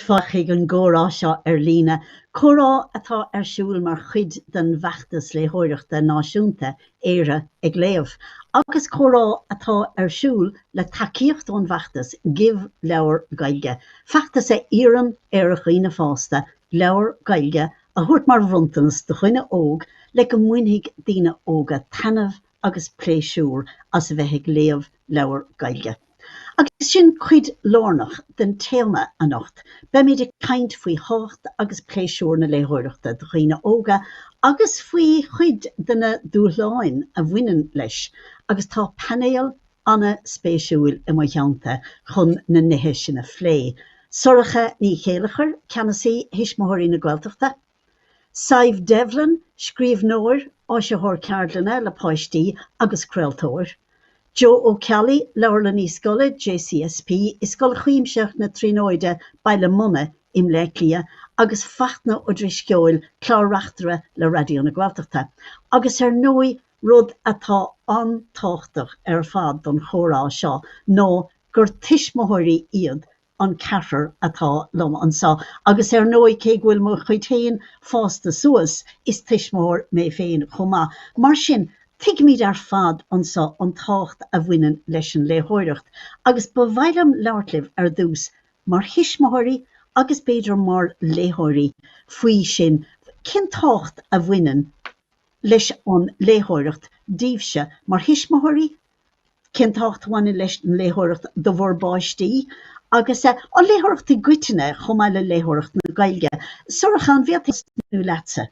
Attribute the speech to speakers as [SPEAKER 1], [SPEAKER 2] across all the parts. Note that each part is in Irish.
[SPEAKER 1] fáchaigh an gcórá seo líne, córá atá siúl mar chuid den bheachtas léitheoireachta náisiúnta Éire ag Léamh, agus córá atá siúl le tacaíocht ón bheachtas Give Leabhar Gaeilge. Feachtas Éireann ar a chuoine fásta, Leabhar Gaeilge, a thuairt mar bhrontanas do chuoine óg le go mbuinfigh daoine óga tainmh agus pléisiúr as a bheith ag Léamh Leabhar Gaeilge. Agus sin chuid lárnach den téama anocht, be méid ag caint faoi hácht agus pléisiúr na léitheoireachta do chuoine óga, agus faoi chuid duna dúshlán a bhaineann leis, agus tá panéal anna spéisiúil i mo theannta chun na nithe sin a phlé. Soracha ní chéalachar ceannasaí hismóirí na Gaeltachta. Saibh Devlin, scríbhneoir áiseóir ceardlanna le páistí agus creaaltóir. Joe O'Kelly, leabhar le níos scoile JCSP, is scoil chuimseach na tríóide baile muna im le clia, agus fachna ó drisceoil clárreachtere le radio na Gaeltachta. Agus nói rud atá antáchtach ar fad don chórá seo, nó gur tuismóirí iad an ceathrar atá lom ansá. Agus nói cé bhfuil mo chuitéin fásta suas is tuismóir mé féin chomá. Mar sin, tuig míad ar fad ansá an tácht a bhaineann leis an léitheoireacht, agus ba bhfeidhm leabhartlibh ar dús mar hismóirí agus beidir mar léitheoirí faoi sin, cin tácht a bhaineann leis an léitheoireacht díobhse mar hismóirí, cin tácht bhaineann leis an léitheoireacht do bhór báistí, agus an léitheoireacht i gcuiteanna chomh le léitheoireacht na Gaeilge. Sorachan bheadtas nó leatsa.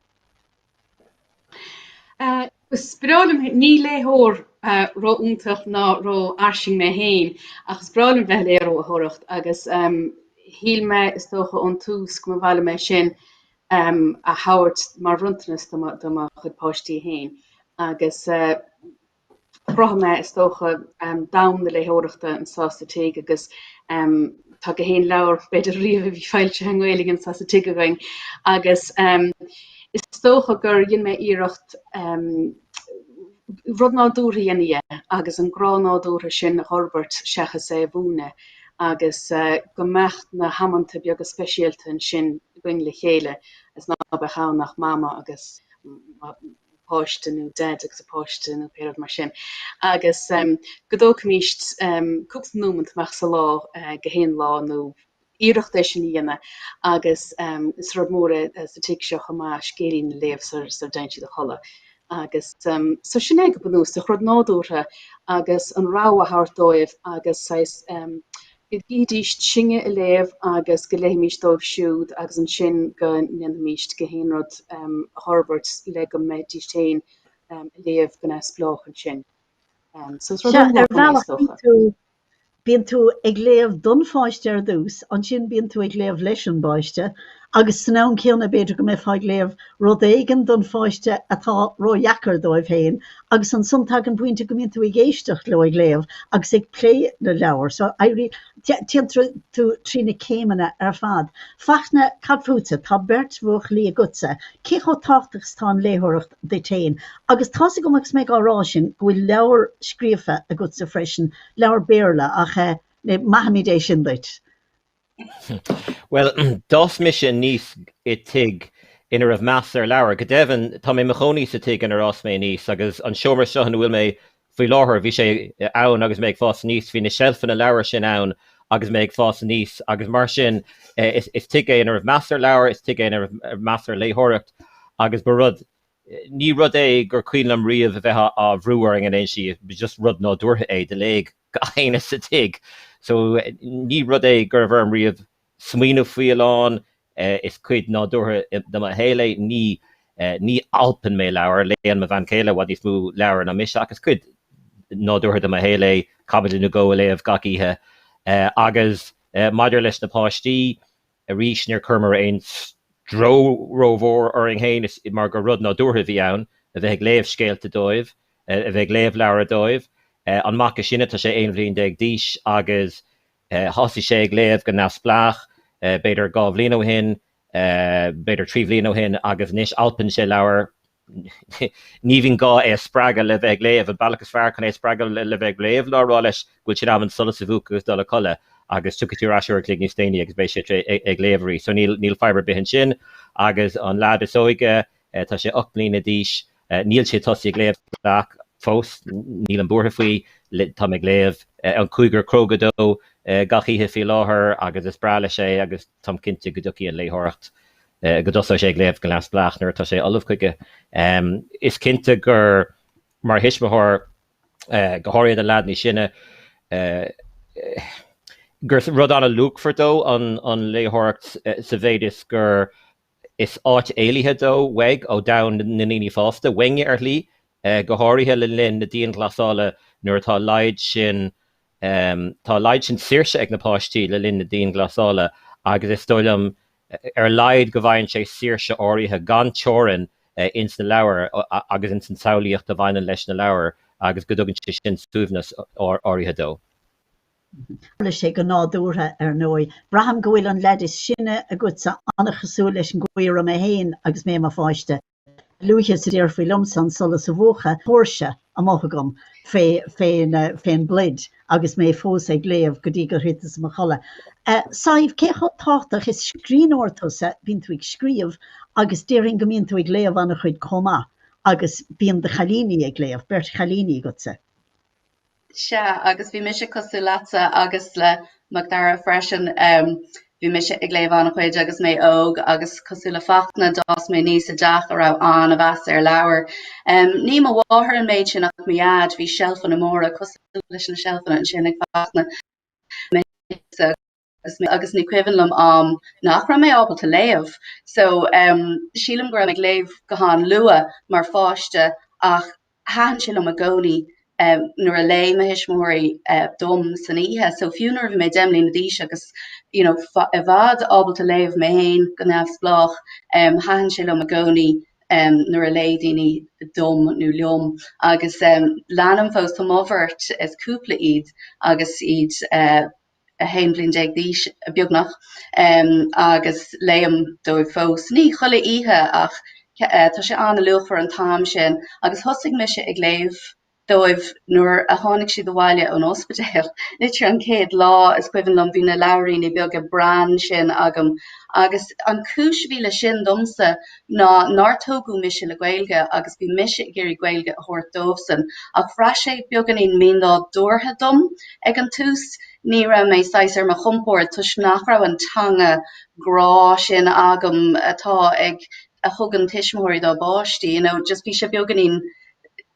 [SPEAKER 2] Sprálam ní léthóir rá úntaach ná rá airsing mé héin, agus sprálam bheith léaró a thuireacht, agus híl me is tócha an tús go bhile mé sin a hauirt mar runtanas do má chud páistí héin, agus brotha me is tócha dam na léitheoireachta an sásta téig, agus tá go héin leabhar beidir riamh bhí feilte an Gaeilge an sásta téig a bhain, agus is tócha gur dhéann mé iireacht rud nádúra dhéanaí agus an grá nádúra sin a Horbert seachas é bhúna, agus go mecht na hamananta beag a speisialta an sin going le chéile, is ná bechaán nach mama agus páiste nó dead agus a páiste nó péad mar sin. Agus godóg míist cúpla nómant meach sa lá go héan lá nó iireacht é sin dhéana, agus is rud móra sa tuig seo chumá scéalaí na léamh sa daintí do chola. Agus so sin ag go banús a chud nádúra agus an rá a thart agus sais gídíist singe i léamh agus go léimíist dóibh siúd agus an sin go nenamíist go héanrod Herbert le go méidíistéin léamh go nesplách an sin. So
[SPEAKER 1] bíonn tú ag léamh don fáiste ar dús, an sin bíonn tú ag léamh leis an báiste, agus san ann céanna beidir go mé fáid léamh rud éigean don fáiste atá róheachar dóibh féin, agus an suntag an bhainte go mbíonn tú ag éisteach le ag léamh agus ag plé le leabhar. So tíon tú trína céimeanna ar fad. Fachna cadfúta tá bert bhuach lí a gutsa, cé cho táchtachs tá an léitheoireacht de tain, agus tá go max méid árá sin go bhfuil leabhar scríofa a gutsa freisin, leabhar béarla ach mahamidé sin duit.
[SPEAKER 3] Well, dos mission níos I tig in a rah master leabhar, go devan tá mé machóní sa tig in a rás mé níos, agus an seomar seo an bhfuil mé faoi láthair bhí sé ann agus méid fás níos, hí na shelfan a leabhar sin ann agus méid fás níos, agus mar sin is tig é in a rah master leabhar, is tig é in a rah master léitheoireacht, agus ba rud ní rud é gur cuilam riamh a bheith a bhrúing an éon si, just rud ná dúirtha é de léig go aine sa tig. So ní rud é gur bhar riamh smaoinú faoileán, is cuid ná dúirtha do a héile ní alpan mé leabhar, léon me bhain céile bhd is mú leabhar na mis, agus cuid ná dúirtha do a héile cabbail na ggó léamh gacíthe, agus maidir leis na páistí a rís níor chumar aon rómhór ar an héin is mar gur rud ná dúirtha bhí ann, a bheith ag léamh scéalta dóibh, a bheith ag léamh leabhar dóibh, an mac sinne tá sé aon bhliain déag díos agus thosaí sé ag léamh go nasplach, beidir 2 bhliain ó hin, beidir 3 bhliain ó hin, agus níos alpan sé leabhar ní bhín gá spreagadh le bheith léamh, a bailachas fearr chun spreagadh le bheith léamh lárá leis gúil sin am an solas a bhuacas dul a colle, agus tucatú asúir clíg níos déine agus bééis ag léomhí, so níl fibre bihin sin agus an lád is óige tá sé 8 bliana díis níl sé tosí ag léamh fós níl an bútha faoi tá ag léamh an cúigur crogadó gachíthe fi láthair agus is brala sé agus tam cinnte goducí an léthiret go dosa sé ag léamh go leas blachnar tá sé olah chuige. Is cinnte gur mar hisismathir gothiriad an lad ní sinne gur rud anna lúgfordó an léthiret sa bhéidir gur is áit éilithe dó weig ó da na níní fásta wenge ar lí gothirthe le linn na díon glasála nuair tá leid sin saoirse ag na páistí le linn na díon glasála agus is stoilm ar leid go bhhainn sé saoirse áirithe gan teoran ins na leabhar agus ins an saolaíocht a bhainean leis na leabhar agus go dtugann sé sin suamhnas áirithe dó.
[SPEAKER 1] Le sé go nádútha ar nói. Braham go bhfuil an leid is sinne a go sa annachchasú leis an gcuir am a héin agus mé a fáiste. Luúthe sa déir faoi lumsan sola sa bhuacha thuirse a mothagam féin blid agus mé fós ag léamh go dtí gur hitas mo chola. Saibh cécho táach is scríóirtusa bín tú ag scríomh agus déirn go míonn tú ag léamh anna chuid comá agus bíon de chalíní ag léamh, Bert chalíní gosa.
[SPEAKER 2] Se agus bhí mis cosú láta agus le magdara freisin bhí mis ag léamh anna chuid agus mé óg agus cosú le fachna dás mé níos a deach a rah an a bheas ar leabhar. Ní má bháthar an méid sin nach miad bhí sealfan na móra cosú leis na sealfan an sin ag fachna agus ní cuihanlam nach ra mé ábal a léamh. So sílam gur ag léamh go háin lua mar fáiste ach háan sin am a gcónaí nuair a lé a hisismóirí dom san ihe, so fiúnar bhí mé demlí na díis agus a bhd ábal a léamh mé héin go nefs blach háan sin am a gcónaí nuair a lé daoine dom nó leom agus leanam fós tá móhairt is cúpla iad agus iad a hain blin deag díis a beagnach agus léam dóibh fós ní chola ihe ach tá sé anna luachfar an tám sin agus thosaigh me se ag léamh dóibh nuair a tháinig siad do bhaile an ospidéal. Litir an céad lá is cuihann bhí na labhraí ní beag a bran sin agam agus an cis bhí le sin domsa ná tógú mise le Gaeilge agus bhí mise géirí Gaeilge a thuairt dómhsan ach fra sé beaggan on míndá dúrtha dom ag an tús ní ra mé saisar mar chumpóir tus nach ra an tanga grá sin agam atá ag a thugan tiismóirí dá báistí, just bhí sé beaggan on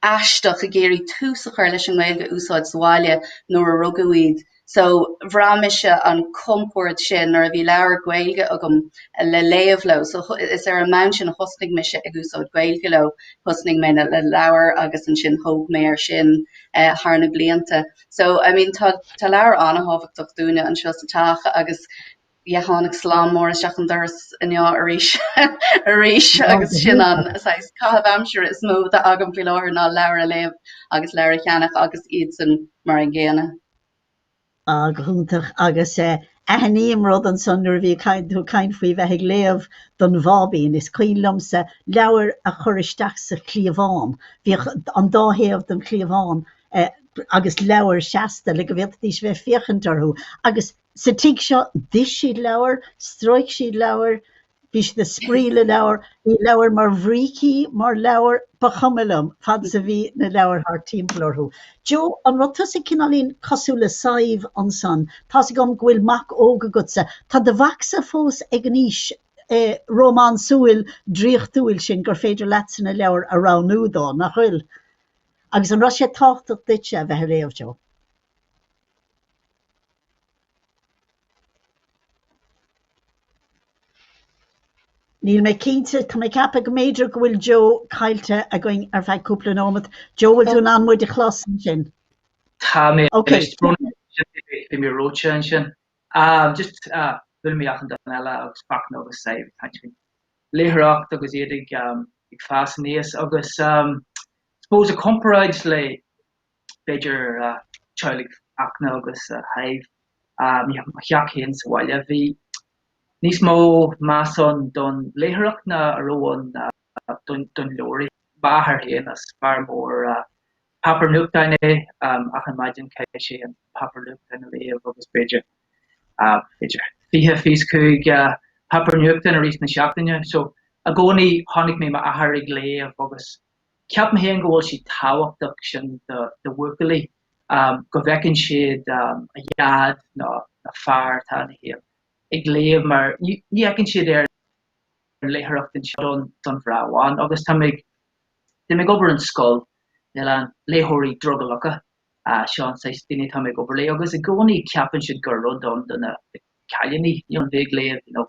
[SPEAKER 2] aisteach a géirí túsachar leis an Gaeilge úsáid sáile nuair a rugadhuiad. So bhrámise an comport sin ar a bhí leabhar Gaeilge agam le léamh le, so is ar an man sin a thosnig me se ag úsáid Gaeilge le, thosnig me le leabhar agus an sin thóg mé ar sin thar na blianta. So I mean tá leabhar anna hábhachtach dúine an seo sa tacha agus hánig slán mór seach an doras inniu a ríis agus sin an cahabh amsúr is mó a agam fi láthir ná leabhar a léamh agus leabhar a cheannach agus iad san mar an ggéana.
[SPEAKER 1] Gúntaach agus aníim rud an sunnar bhí tú caint faoi bheith ag léamh don bhábín is cuilumsa leabhar a churisteach sa clíomháin. Bhí an dáhéamh don clíomháin agus leabhar seasta le go bhíochttíos bheith fiochantarthú agus sa tíigh seo dis siad leabhar, stróic siad leabhar, bhí siad a spríle leabhar, bhí leabhar mar bhrící mar leabhar ba chumalum fad sa bhí na leabhar thar timplorthú. Jo an rud tusa cinálín cosú le saibh an san, tá sa gom ghfuil mac óga gutsa, tá de bhacsa fós ag níos Rómán súil dríochtúil sin gur féidir leat na leabhar a ránúdá nach chuil. Agus an Russia táchtach ditse bheith léamh jo. Níl mé cínte tá mé cappa go méidir go bhfuil Jo caiilte a going ar bheith cúpla nómad. Jo bhfuil dún an muid a chlásan sin.
[SPEAKER 4] Tá mé bhí mé róte an sin. Just bhfuil mé achan don eile agus fachna agus saibh taitmí. Léthreacht agus iad ag fásan níos agus suppose a comparáid le beidir teilg achna agus haibh cheach chéan sa bhaile bhí níos mó máson don léthreacht na aróin don leorí báthar héan as fear mór papar nuachtaine ach an maidin cé sé an papar nuachtaine léamh agus beidir fihe fís kuig papernuachtain a rís na seachtaine, so a gcónaí tháinig mé a thar ag léamh agus ceap me héan gohfuil si táhachtach sin de bhuacailí go bhfeicinn siad a dhead nó na fearr tá na héal. Ag léamh mar ní eicinn siad ar léthreachtain sin don bhráháin, agus tá mé obair an scoil le an léthirí drogalacha seán sa duine tá mé obair lé, agus a gcónaí ceapann siad gur rud don na caileanní ní an bhéh léamh na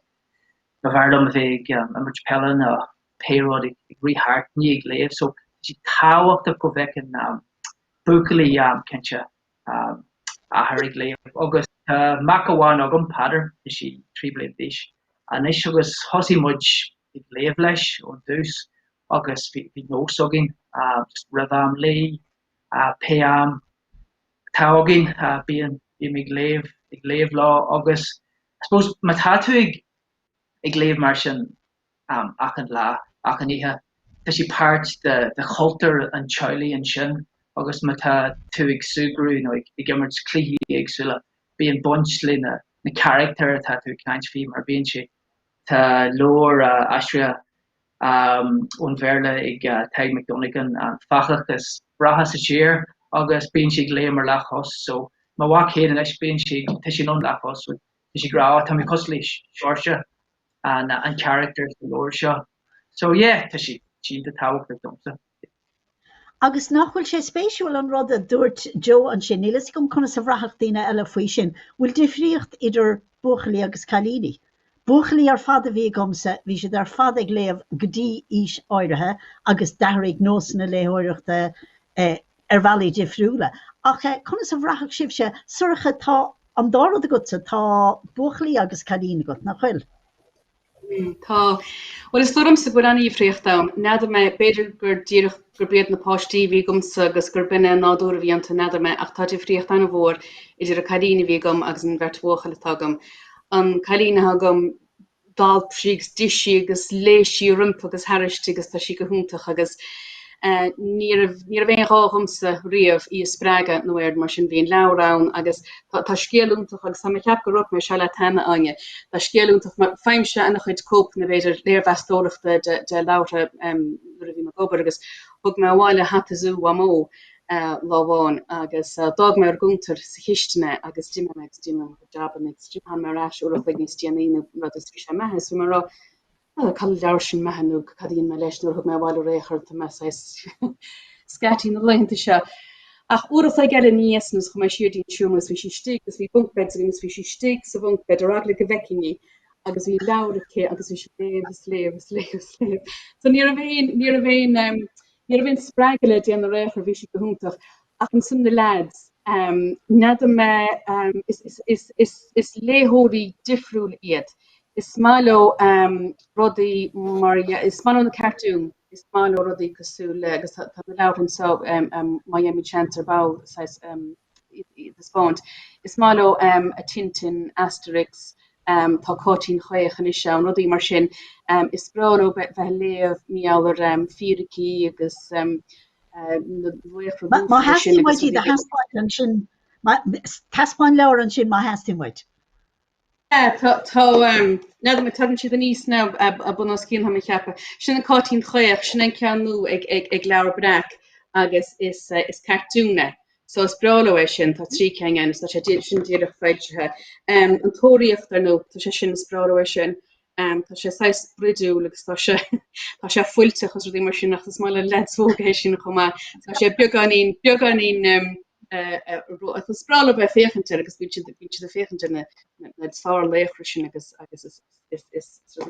[SPEAKER 4] bhharlam a bheith immert pellan a péród ag rithart ní ag léamh, so si táhachtach go bhfeicinn bhuacailí cinnte a thar ag léamh. Agus mac amháin agam padar is si trí bliain d'aois. Anis agus hosí muid ag léamh leis ón dús agus bhí nós agin ribh lé peam tá agin bíon ag léamh lá agus I suppose má tá tú ag léamh mar sin ach an lá ach an ihe tá sí páirt de chultúr an teaghlaí an sin agus má tá tú ag sugrú nó ag immert clíí agsúla bíon bunt le na character tá tú caiint fí mar bíon si tá leor aistria ón bhéarla ag Teag McDonaghan an fachachas bratha sa tír agus bíon si ag léamh mar leachos, so má bhac héad leis bíon si tá sin an leachos tá si grá tá mé cos leis seirse an characters the leor seo. So yeah, tá si de táhachtach domsa.
[SPEAKER 1] Agus nachhfuil sé spéisiúil an rud a dúirt Joe an sin, nílas gom chuna sa bhrathach daoine eile faoi sin, bhfuil difríocht idir buachailí agus cailíní. Buachailí ar fad a bhí gomsa, bhí siad ar fad ag léamh go dtí os áirithe agus dearg nós na léthireachta ar bhealaí difriúla. Ach chuna sa bhrathach sibh se suircha tá an dárad a gutsa tá buachailí agus cailíní gut nach chuil.
[SPEAKER 2] Tá. Well is stom sa buí fríochtá, neidir me beidir gur díirech gur bread na páistí bhí gomsa agus gur binne nádúra bhíanta neidir me ach táidir fríocht an bhór idir a cailíní bhí gom agus an bheirt tágam. An cailíne hagam dal prígus disí agus léisí rumpa agus hairistí agus tá si go húntaach agus ní a bhéon rágamsa riamh í sppraga nó air mar sin bhíon lerán agus tá scéalúntaach agus tá ceap go rup mar se le taime aine. Tá scéalúntaach mar feimse ana chuid cóp na bhéidir léirhheastóireachta de lára nuair a bhí mar gobar agus thug me bháile hatazú mó láháin agus dag me ar gúntar sa hiistena agus dimime me go jobban ag stripán mar ras ó chuig níos tíanaine rud is fi methe so mar cad leir sin mehanú cadíon me leis nuair thug me bháil réchart me scatí na leanta se. Ach uair a geile níos nus chu me siúdín siúmas bhí si stig, gus bhí bunkbed agus bhí si stig sa bunkbed aragla go bheciní agus bhí leirché agus bhí si léh. So ní a bhéin Níor bhín spregile déan na réithir bhí si go húntaach ach an sun de lads. Neidir me is léthóirí difriúil iad. Is málo rudaí mar is málo na cartún, is málo rudaí cosú le agus tá leabhar so Miami Chanter bá the spont. Is málo a Tintin Asterix tá cótín chuoch an is se rudaí mar sin is brano bheith léamh míálar fíricí agus
[SPEAKER 1] má hastín muid de haspáin an sin taspáin leabhar an sin má hastín muid.
[SPEAKER 2] Tá neidir me tugann siad a níos ná a bunas cín ha cheappa. Sinna cótín chuoch sinna ceanú ag leabhar brach agus is cartúne. So is bralo sin tá trí cean is sé sin díireach féidethe. An tóíocht ar nó tá sé sin is bralo sin. Tá sé 6 bridú agus tá sé fuilte chus ruí mar sin nach máile ledógééis sin chumá. Tá sé beganín sprale bei féchente agus bú de féchente net sá léchre sin agus is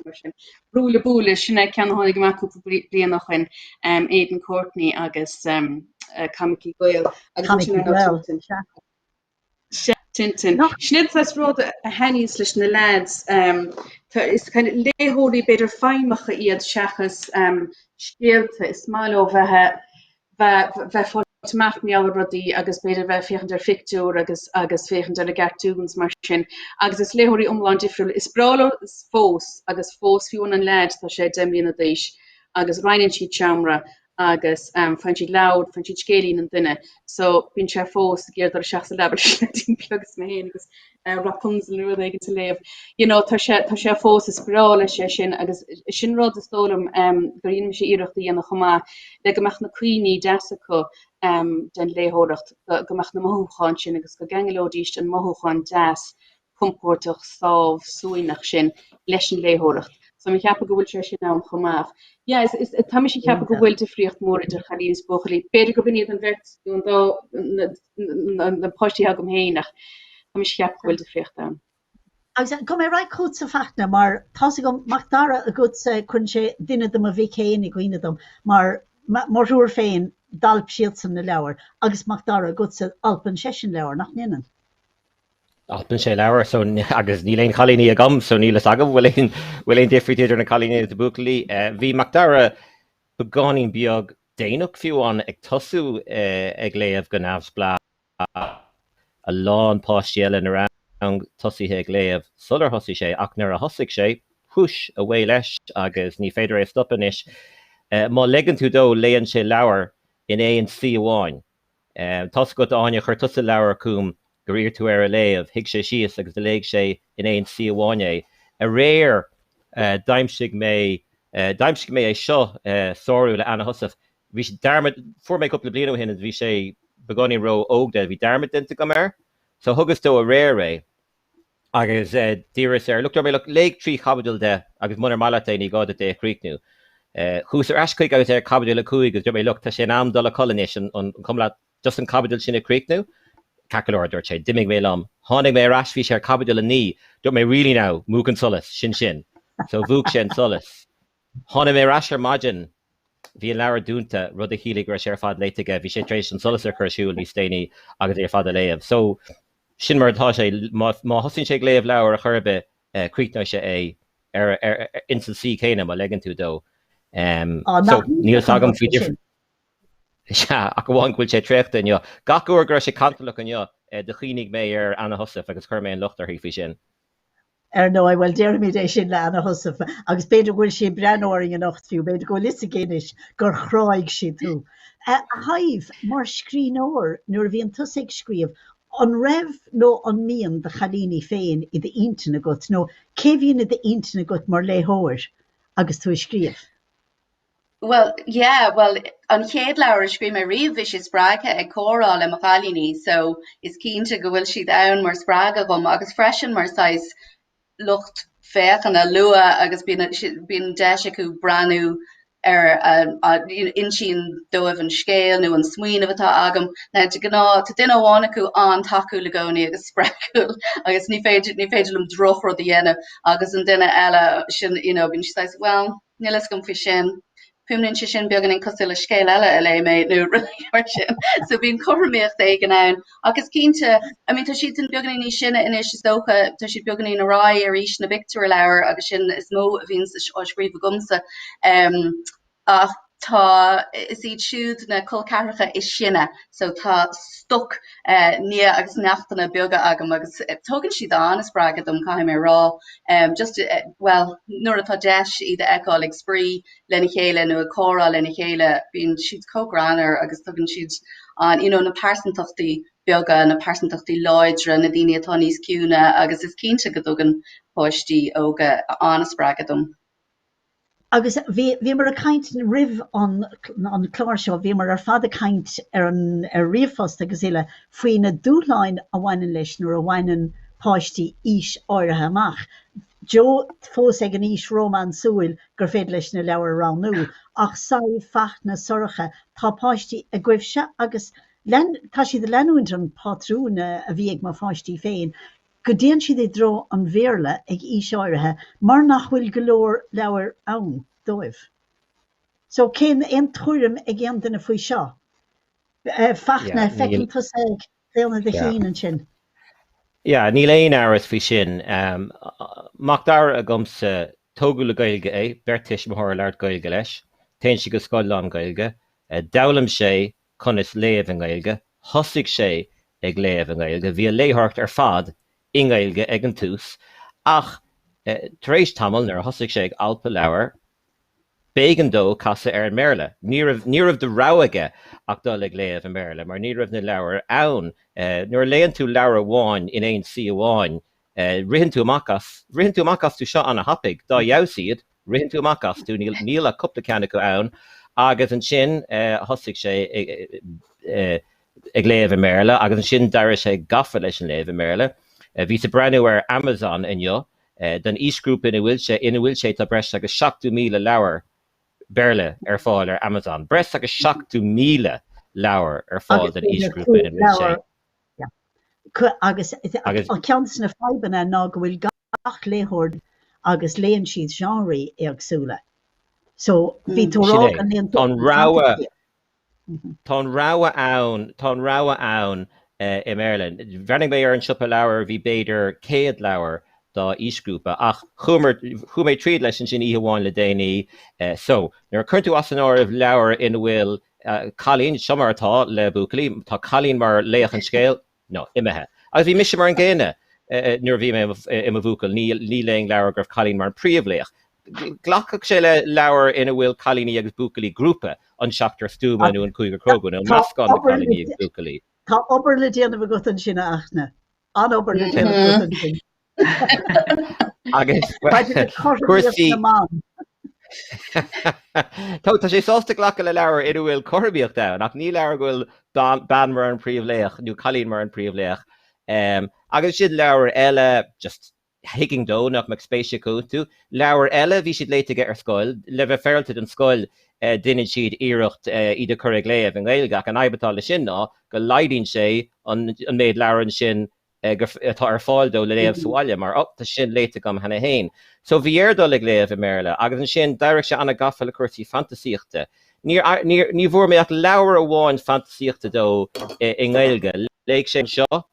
[SPEAKER 2] mar sin. Brúle búle sinna cean hánig meú blian nach chuin Aidan Courtney agus Kamiki Gaeilge Tintin. Snid as rud a hennies leis na lads is kind of léthóirí beidir feinmacha iad seachas scéalte is málo bheith fáteach míall rudí agus beidir bheith féchantar fictúr agus féchantar le gartúgans mar sin agus is léthirí umláin difriúil is bralo fós agus fós fiún an lad tá sé déimlíon a dhéis agus rainan siad teamra agus fan siad loud, fan siad scélín an duine, so bín sé fós géir ar seach lebar tin plugus mé héin agus Rapunzel nu igen te Léamh. You know, tá sé fós is sprála sé sin agus sin rud is tólam goíon sé iireachtaí ana chomá le gomeach na cuioine deasacha den léthóireacht gomeach na mothúcháin sin agus go gangelódíist an mothúcháin deas compórtach sábh suúinach sin leis an léthóireacht. So mi ceappa go bhfuil sé sin an chomáach. Ja, is tá sé ceappa go bhfuil de fríocht mór idir chalíos bochalí. Beidir go bíad an bhirt na postí agam héinach. Tá sé ceappa go bhfuil de fríocht an.
[SPEAKER 1] Go mé ra cút sa fachna mar tá go machtdara a go chun sé duine am a bhí chéin i gcuine dom mar rúr féin dalp siad san na leabhar agus machtdara a go sa alpan sesin leabhar nach ninan.
[SPEAKER 3] Alpan sé leabhar so agus ní léon chalíní a gam so nílas agam bhfuil éon difriúidir na chalíní de buclaí. Bhí machtdara begáín beag déanaach fiúán ag tosú ag Léamh go nabhs blá a lán páisiile na rang tosíthe ag Léamh sular thosaí sé ach nuair a thosaigh sé thuis a bhfuil leis agus ní féidir é stopan is. Má legan tú dó léonn sé leabhar in éon sí amháin. Tás go aine chuir tusa leabhar cúm go riir tú ar a Léamh, hic sé síos agus de léig sé in éon sí amháin é. A réir daimsigh mé é seo sóú le anna thosamh. Bhí sé dermid fuair méid cúpla bliana hin bhí sé begáí ro ógda bhí dermid dinta go mar. So thugus dó a réir é agus díras luachtar mé léig trí cabadúil de agus munar mala ní gáda é chríicnú. Chús ar eiscuig agus ar cabadúil a cuaig agus mé lucht tá sé am dul a colanéis an cumla just an cabadúil sin a chríicnú. Cacalir dúirt sé dimig mé am tháinig mé ar eisfí sé ar cabadúil a ní dúirt mé rilí ná múgan solas sin. So bhúg sé an solas. Tháinig mé ar eisir maidin bhí an leabhar dúnta rud a chiaigh ar sé ar fad léiteige, bhí sé trééis an solas ar chuirsúil ní stéine agus ar fad a Léamh. So sin martá sé má thosaín sé Léamh leabhar a churbe críicná sé é ar insan sí chéine má legan tú dó. Níl agam fi different. A go bháin bhfuil sé tréachta an gachúir gur sé cantalach an de chinig mé ar anna thosamh agus chur mé an luchtar hí sin.
[SPEAKER 1] No I bhfuil déirmid é sin le anna thosamh agus beidir bhfuil sé breanóiring an nacht fiú, beidir go lis géis gur chráig si tú. A haimh mar scríóir nuair bhí an tusaigh scríomh an raibh nó an míon de chalíní féin i de intana gut nó céhíonna de intana gut mar léthóir agus tú scríomh.
[SPEAKER 5] Well, yeah, an chéad leabhar scríom a riomh is spráige ag córáil am chalíní, so is cínte go bhfuil siad ann mar sprága gom agus freisin mar sais lucht féchan a lua agus bíon deis acu branú insin dóibh an scéal nó an smuoineh atá agam na gná tá duine bháin acu an taú le gcónaí agus sprecúil agus ní féidir am droch rud a dhéanamh agus an duine eile sin bín sais well nílas gom fi sin. Pumlinn sé sin beaggan in cosúil a scéal eile a lé méid nó ruir sin. So bhín choméocht é gan ann. Agus cínte, tá siad an beaggan ní sinna inis is dócha tá siad beaggan na rá ar ís na Victor leabhar agus sin is mó a bhín á scríomh a gomsa. Ach tá is iad siúd na colcarcha is sinna, so tá stuck ní agus neachtainna beaga agam agus tugann siad an is bragad dom caiim mé rá. Just nuair atá deis iad eáil ag sprí lena chéile nó a córáil lena chéile bíon siad cógranar agus tugann siad an na persantachtaí beaga na persantachtaí láidre na daoine atá níos ciúna agus is cínte go dtugann póistí óga an is bragad dom.
[SPEAKER 1] Agus bhí mar a caint rih an chláir seo, bhí mar ar fad a caint ar riomhfast agus ile faoin na dúláin a bhhainean leis nuair a bhhainean páistí ís áirithe amach. Jo fós ag an ís Rómán súil gur féad leis na leabhar ránú, ach saibh fecht na soracha tá páistí a gcuibh se agus tá siad a leanúint an pátrún a bhí ag má páistí féin. Go déan siad é dro an bhéarla ag ís áirithe mar nach bhfuil go leor leabhar ann dóibh. So cén aon tuairim ag an duine faoi seo. Fachna fecinn tusaigh déanna de chéanaan sin.
[SPEAKER 3] Ja, ní léon áras fao sin. Machtdara a gomsa tógú le Gaeilge é, bertis mthir leart Gaeilge leis, téann si go Scoileán Gaeilge, dalam sé conas Léamh an Gaeilge, thosaigh sé ag Léamh an Gaeilge, bhí a léthart ar fad in Gaeilge ag an tús, ach tar éis tamil nuair thosaigh sé ag alpa leabhar, Bégan dó casa an méle. Ní of de ráige ach dul ag léamh an méle, mar ní of na leabhar ann. Nuair léonn tú leabhar amháin in éon si amháin, rihann tú amachas tú seo anna hapig, dá jausíad, rihann tú amachas tú níl a cupla ceanna go ann, agus an sin thosaigh sé ag léamh an méle, agus an sin dair sé gafa leis an léamh an méle. Bhí sa breanú ar Amazon inniu, den ísgrúp ina bhfuil sé tá breis agus 7,000 leabhar Berle fáil ar Amazon. Breis agus 7,000 leabhar fáil den ísgrúp ina bhfuil sé.
[SPEAKER 1] Agus an ceantas na feibanna ná go bhfuil gach léthord agus léonn siad genre agsúla. So bhí tú rá an léon
[SPEAKER 3] Tá ráha ann i Maryland. Brenning mé ar an sipa leabhar bhí beidir 100 leabhar dá ísgrúpa ach chumé tríd leis an sin íhamháin le déanaí. So nuair chuirtú as an áibh leabhar ina bhfuil chalín seomartá le buaclaí, tá chalín mar léach an scéal? No, imethe. Agus bhí mise mar an ggéine nuair bhí mé im a bhuacail ní léon leabhar gur chalín mar an príomhléach. Ghlachach sé le leabhar ina bhfuil chalíní agus buaclaí grúpa an seachtar stúma nó an cúigear crogan nó meascán na chalíní agus buaclaí.
[SPEAKER 1] Tá obair le déanamh go an sinna achna. An obair le déanamh an sin.
[SPEAKER 3] Agus cuasaí Tá sé sásta ghlacha le leabhar ina bhfuil chorbíocht da, nach ní leabhar bhfuil ban mar an príomhléach nó chalín mar an príomhléach. Agus siad leabhar eile just higging dó nach meag spéise tú. Leabhar eile bhí siad léite ar scoil, le bheith fearlta an scoil duine siad iirecht iad chuir léamh an Gaeilge an aibbatá le sin ná go leidín sé an méid leabhar an sin tá ar fáil dó le léamh sáile mar tá sin léite gom hena hain. So bhí dó le léamh i Maryland, agus an sin daireach sé anna gafa le cuairsaí fantasíochta. Ní bhór mé ach leabhar amháin fantasíochta dó in Gaeilge. Léigh sé seo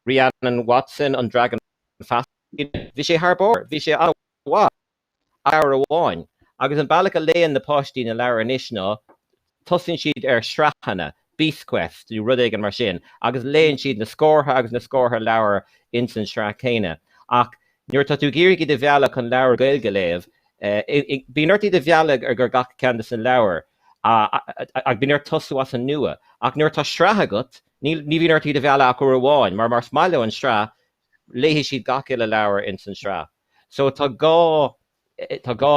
[SPEAKER 3] Rhiannon Watson an Dragon Fast. Bhí sé thbór, bhí sé anhá leabhar amháin. Agus an bailach a léon na páistí na leabhar inis ná, tosaíonn siad ar strachanna, Beast Quest, dú rud éigean mar sin, agus léonn siad na scórtha agus na scórtha leabhar in san strachéine. Ach nuair tá tú géirigh de bhealach an leabhar Gaeilge léamh, bíonirtí de bhealach ar gur gach ceantas an leabhar, ag bíonir tosú as an nua. Ach nuair tá stratha agat, ní bhíonirtí de bhealach acu amháin, mar smaile an strá, léhí siad gach eile leabhar in san strá. So tá gá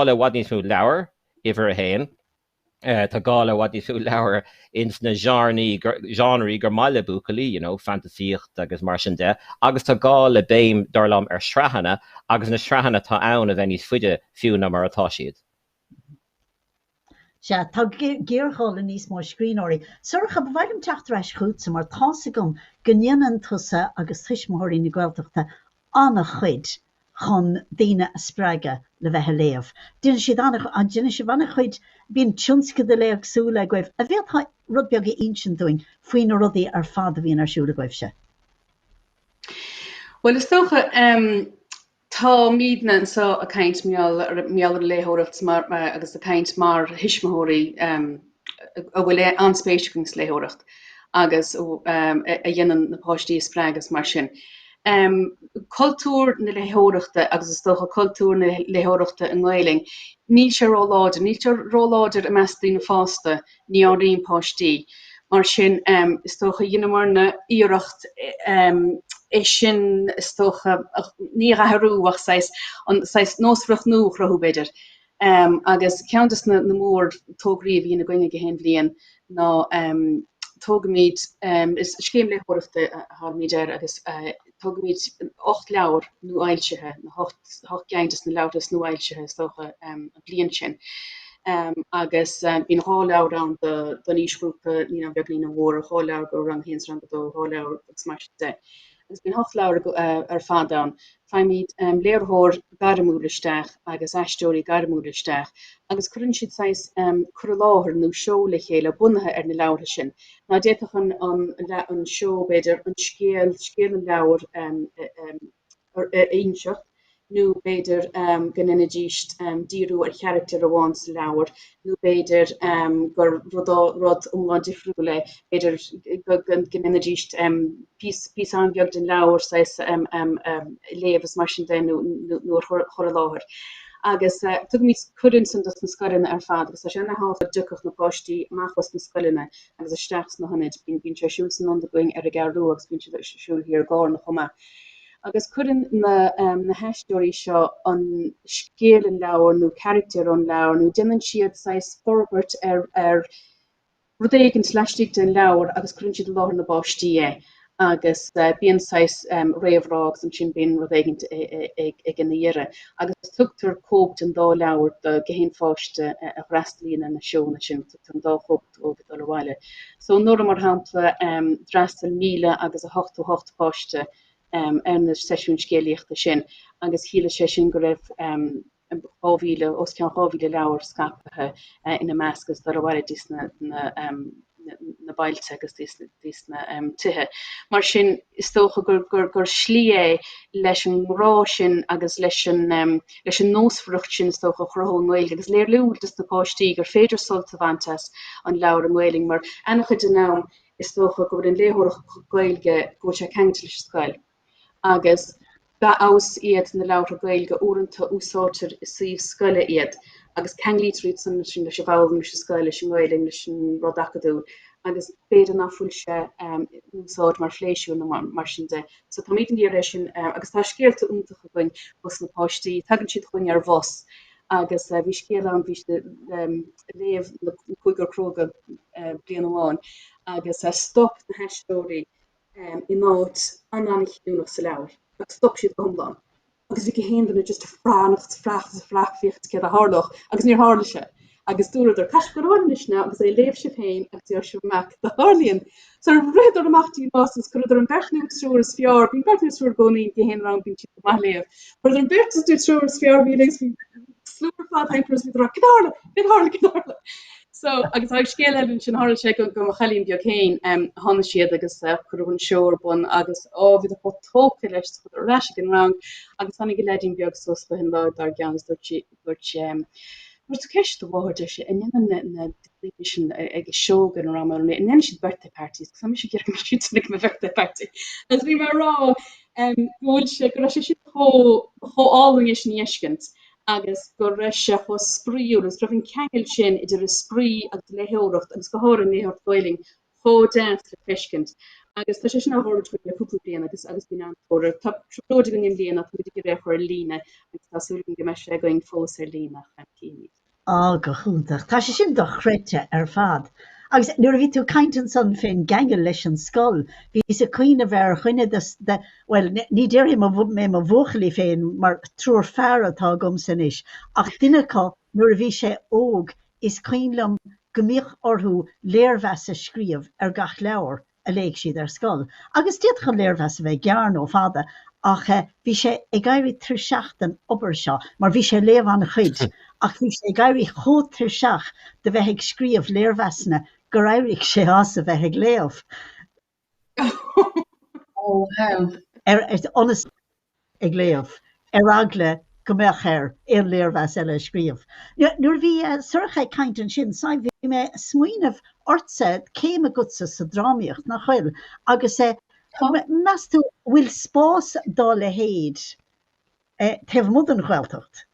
[SPEAKER 3] le bhd níos mú leabhar ihar a hain, tá gá le bhd níos mú leabhar ins na genre gur maiile buaclaí, fantasíocht agus mar sin de, agus tá gá le béim darlam ar sreathanna, agus na sreathanna tá ann a bheith níos fuide fiúna mar atá siad.
[SPEAKER 1] Se tá géarcháil in níos mór scríóirí. Suircha bhhailm teachtaréis chuúta mar tása gom gnéanaan tusa agus tuismóirí na Gaeltachta anna chuid chun daoine a spreige le bheith léamh. Duine si bhana chuid bíon tionsca de léag súla goibh, a bheith rud beag insin doing faoin na rudaí ar fad a bhíon arsúla goibh se.
[SPEAKER 2] Well, is tócha tá mídna sa a caint meall léthireacht agus a caint mar hisismóirí a bhfuil anspéisiúings léthireacht agus a dhéanaan na páistí spreagas mar sin. Cultúr na léthireachta agus is tócha cultúr na léthireachta an Gaeilge, níl sé róláidir a meastalí na fásta ní an rion páistí. Mar sin is tócha dhéanamar na íireacht sin is tócha ní rathúach sais nósfrucht nó rathú beidir. Agus ceantas na mór tógríomh hí na gcuine go hen bblion ná tógamíd is scéim léthireachta a míidir agus tógamíd 8 leabhar nó ailsethe, na 8 ceantas na leabhtas nó ailsethe is tócha a bliain sin. Agus bín háleabhar an don ísgrúpa ní an beag lína mhór, háleabhar go rang hés rang go háleabhar agus mar de. Agus bín 8 leabhar ar fad an. Feimid léarthóir garamúlaisteach agus eistóirí garamúlaisteach. Agus chuann siad sais chur láthair nó seo le chéile bunathe ar na leabhar sin. Ná déitach an seo beidir an scéal an leabhar ar éinseach, nó beidir gannne díist díú ar character a bháin sa leabhar, nó beidir gur rud umá difriúla beidir gannne díist pí an beag den leabhar sais léamhas mar sin nó chur láthair. agus tu mí chuann san dus na scoilena ar fad, agus sé na háfa ducach na postí machchas na scoilena agus a steachs na hanid bín siúil san an going ar a garú agus bín siúil hir gá na chuma. Agus chuann na heistóirí seo an scéal an leabhar nó character an leabhar nó dinan siad sais forbert ar rudéigen leistigh den leabhar agus chuann siad láthar na báistí agus bíon sais réomhrág an sin bíon rudéigent ag an Éire. Agus tugtar cógt an dá leabhar de géhéon fáiste a bhreastlína na seóna sin tugtar an dá cógt ó go bhile. So nuair mar hampla dreastal míle agus a 8 páiste ar na seisiún scéalaíochta sin, agus híle sé sin go raibh ábhíle os ceann ábhíle leabhar scapathe ina meascas dar bhile dís na bailte agus dís na tuthe. Mar sin is tócha gur slí leis an rá sin agus leis an nósfrucht sin is tócha chruthó Gaeilge, agus léir luúil is na páistí gur féidir solta bhaintas an leabhar an Gaeilge, mar annach den nám is tócha gur an Léabhar Gaeilge go sé ceangt leis scoil. Agus ba aus iad na leabhar Gaeilge uaireanta úsáidtear suíomh scoile iad, agus ceanglítriúd san sin leis bhhailm leis scoile leis an Gaeilge leis an rodachadú, agus féidir nachfuil sé úsáid mar fléisiú na mar sin de. So tá míid an díir sin agus tá scéalta úntacha goin bus na páistí, tagann siad chuin ar bhos, agus bhí scéal an bhí léamh na chuigur cróga bliain amháin, agus stop na heistóirí in áit annanig hiúnach sa leabhar. Agus stop siad gomlan. Agus bhí héanana just a fránacht fíocht céad a hárlach, agus níor hála sé. Agus dúra ar cais goránisna agus é léamh sé féin agus ar siú meach de hálíonn. So réidir amachtaí básas chu ar an bethniú trúr fiar, bín bethniú trúr gcónaí héan rang bín si go léamh. Chuir an bertas tú trúr fiar bhí leis slúr fád heimpras bhí cinárla. So agus ag scéile sin hála sé go chalín beag chéin hána siad agus chuún seoir bun agus bhí a potóca leis chu ar leis an rang agus fannig go leidín beag sos go hin lá dar geans dúirt Mar tú ceist do bhhair sé in na sin ag seogan ra in en siad birthday parties, sam sé gur siúnig me birthday party. As bhí mar rá bhil sé go sé si choáling is níiscint agus go raibh sé cho spríú agus raibh an ceangail sin idir a sprí agus lehéireacht agus go háir an léthart Gaeilge cho dance le feiscint. Agus tá sé sin áhir chu le cúpla bliana agus bí an fóra tá tróide gan in bliana chu go raibh chuir líne agus tásúling go me sé going fós ar lína chéine.
[SPEAKER 1] Go chuúntaach. Tá sé sin do chréite ar fad. Agus nuair a bhí tú caiintean san féin gangail leis an scoil, bhí sa cuioine bhar chuine well, ní déirí mé má bhuachalí féin mar trúr fearr atá gom san is. Ach duineá nuair a bhí sé óg is cuiinlam gomíoch orthú léirmheas a scríomh ar gach leabhar a léigh siad ar scoil. Agus tíad chu léirmheas a bheith gearn ó fada, ach bhí sé ag gairí tir seach den obair seo, mar bhí sé léamh an chuid. Ach bhí sé gairí chótar seach de bheith ag scríomh léirmheasna go raibh sé as a bheith ag léamh. Honest ag léamh agla go mbeadh ar léirmheas eile scríomh. Nuair bhí suircha caiintean sin, sa bhí mé smaoinemh orsa céim a gutsa sa drámaíocht nach chuil, agus meas tú bhfuil spás dá le héad taobh mud an ghilteacht.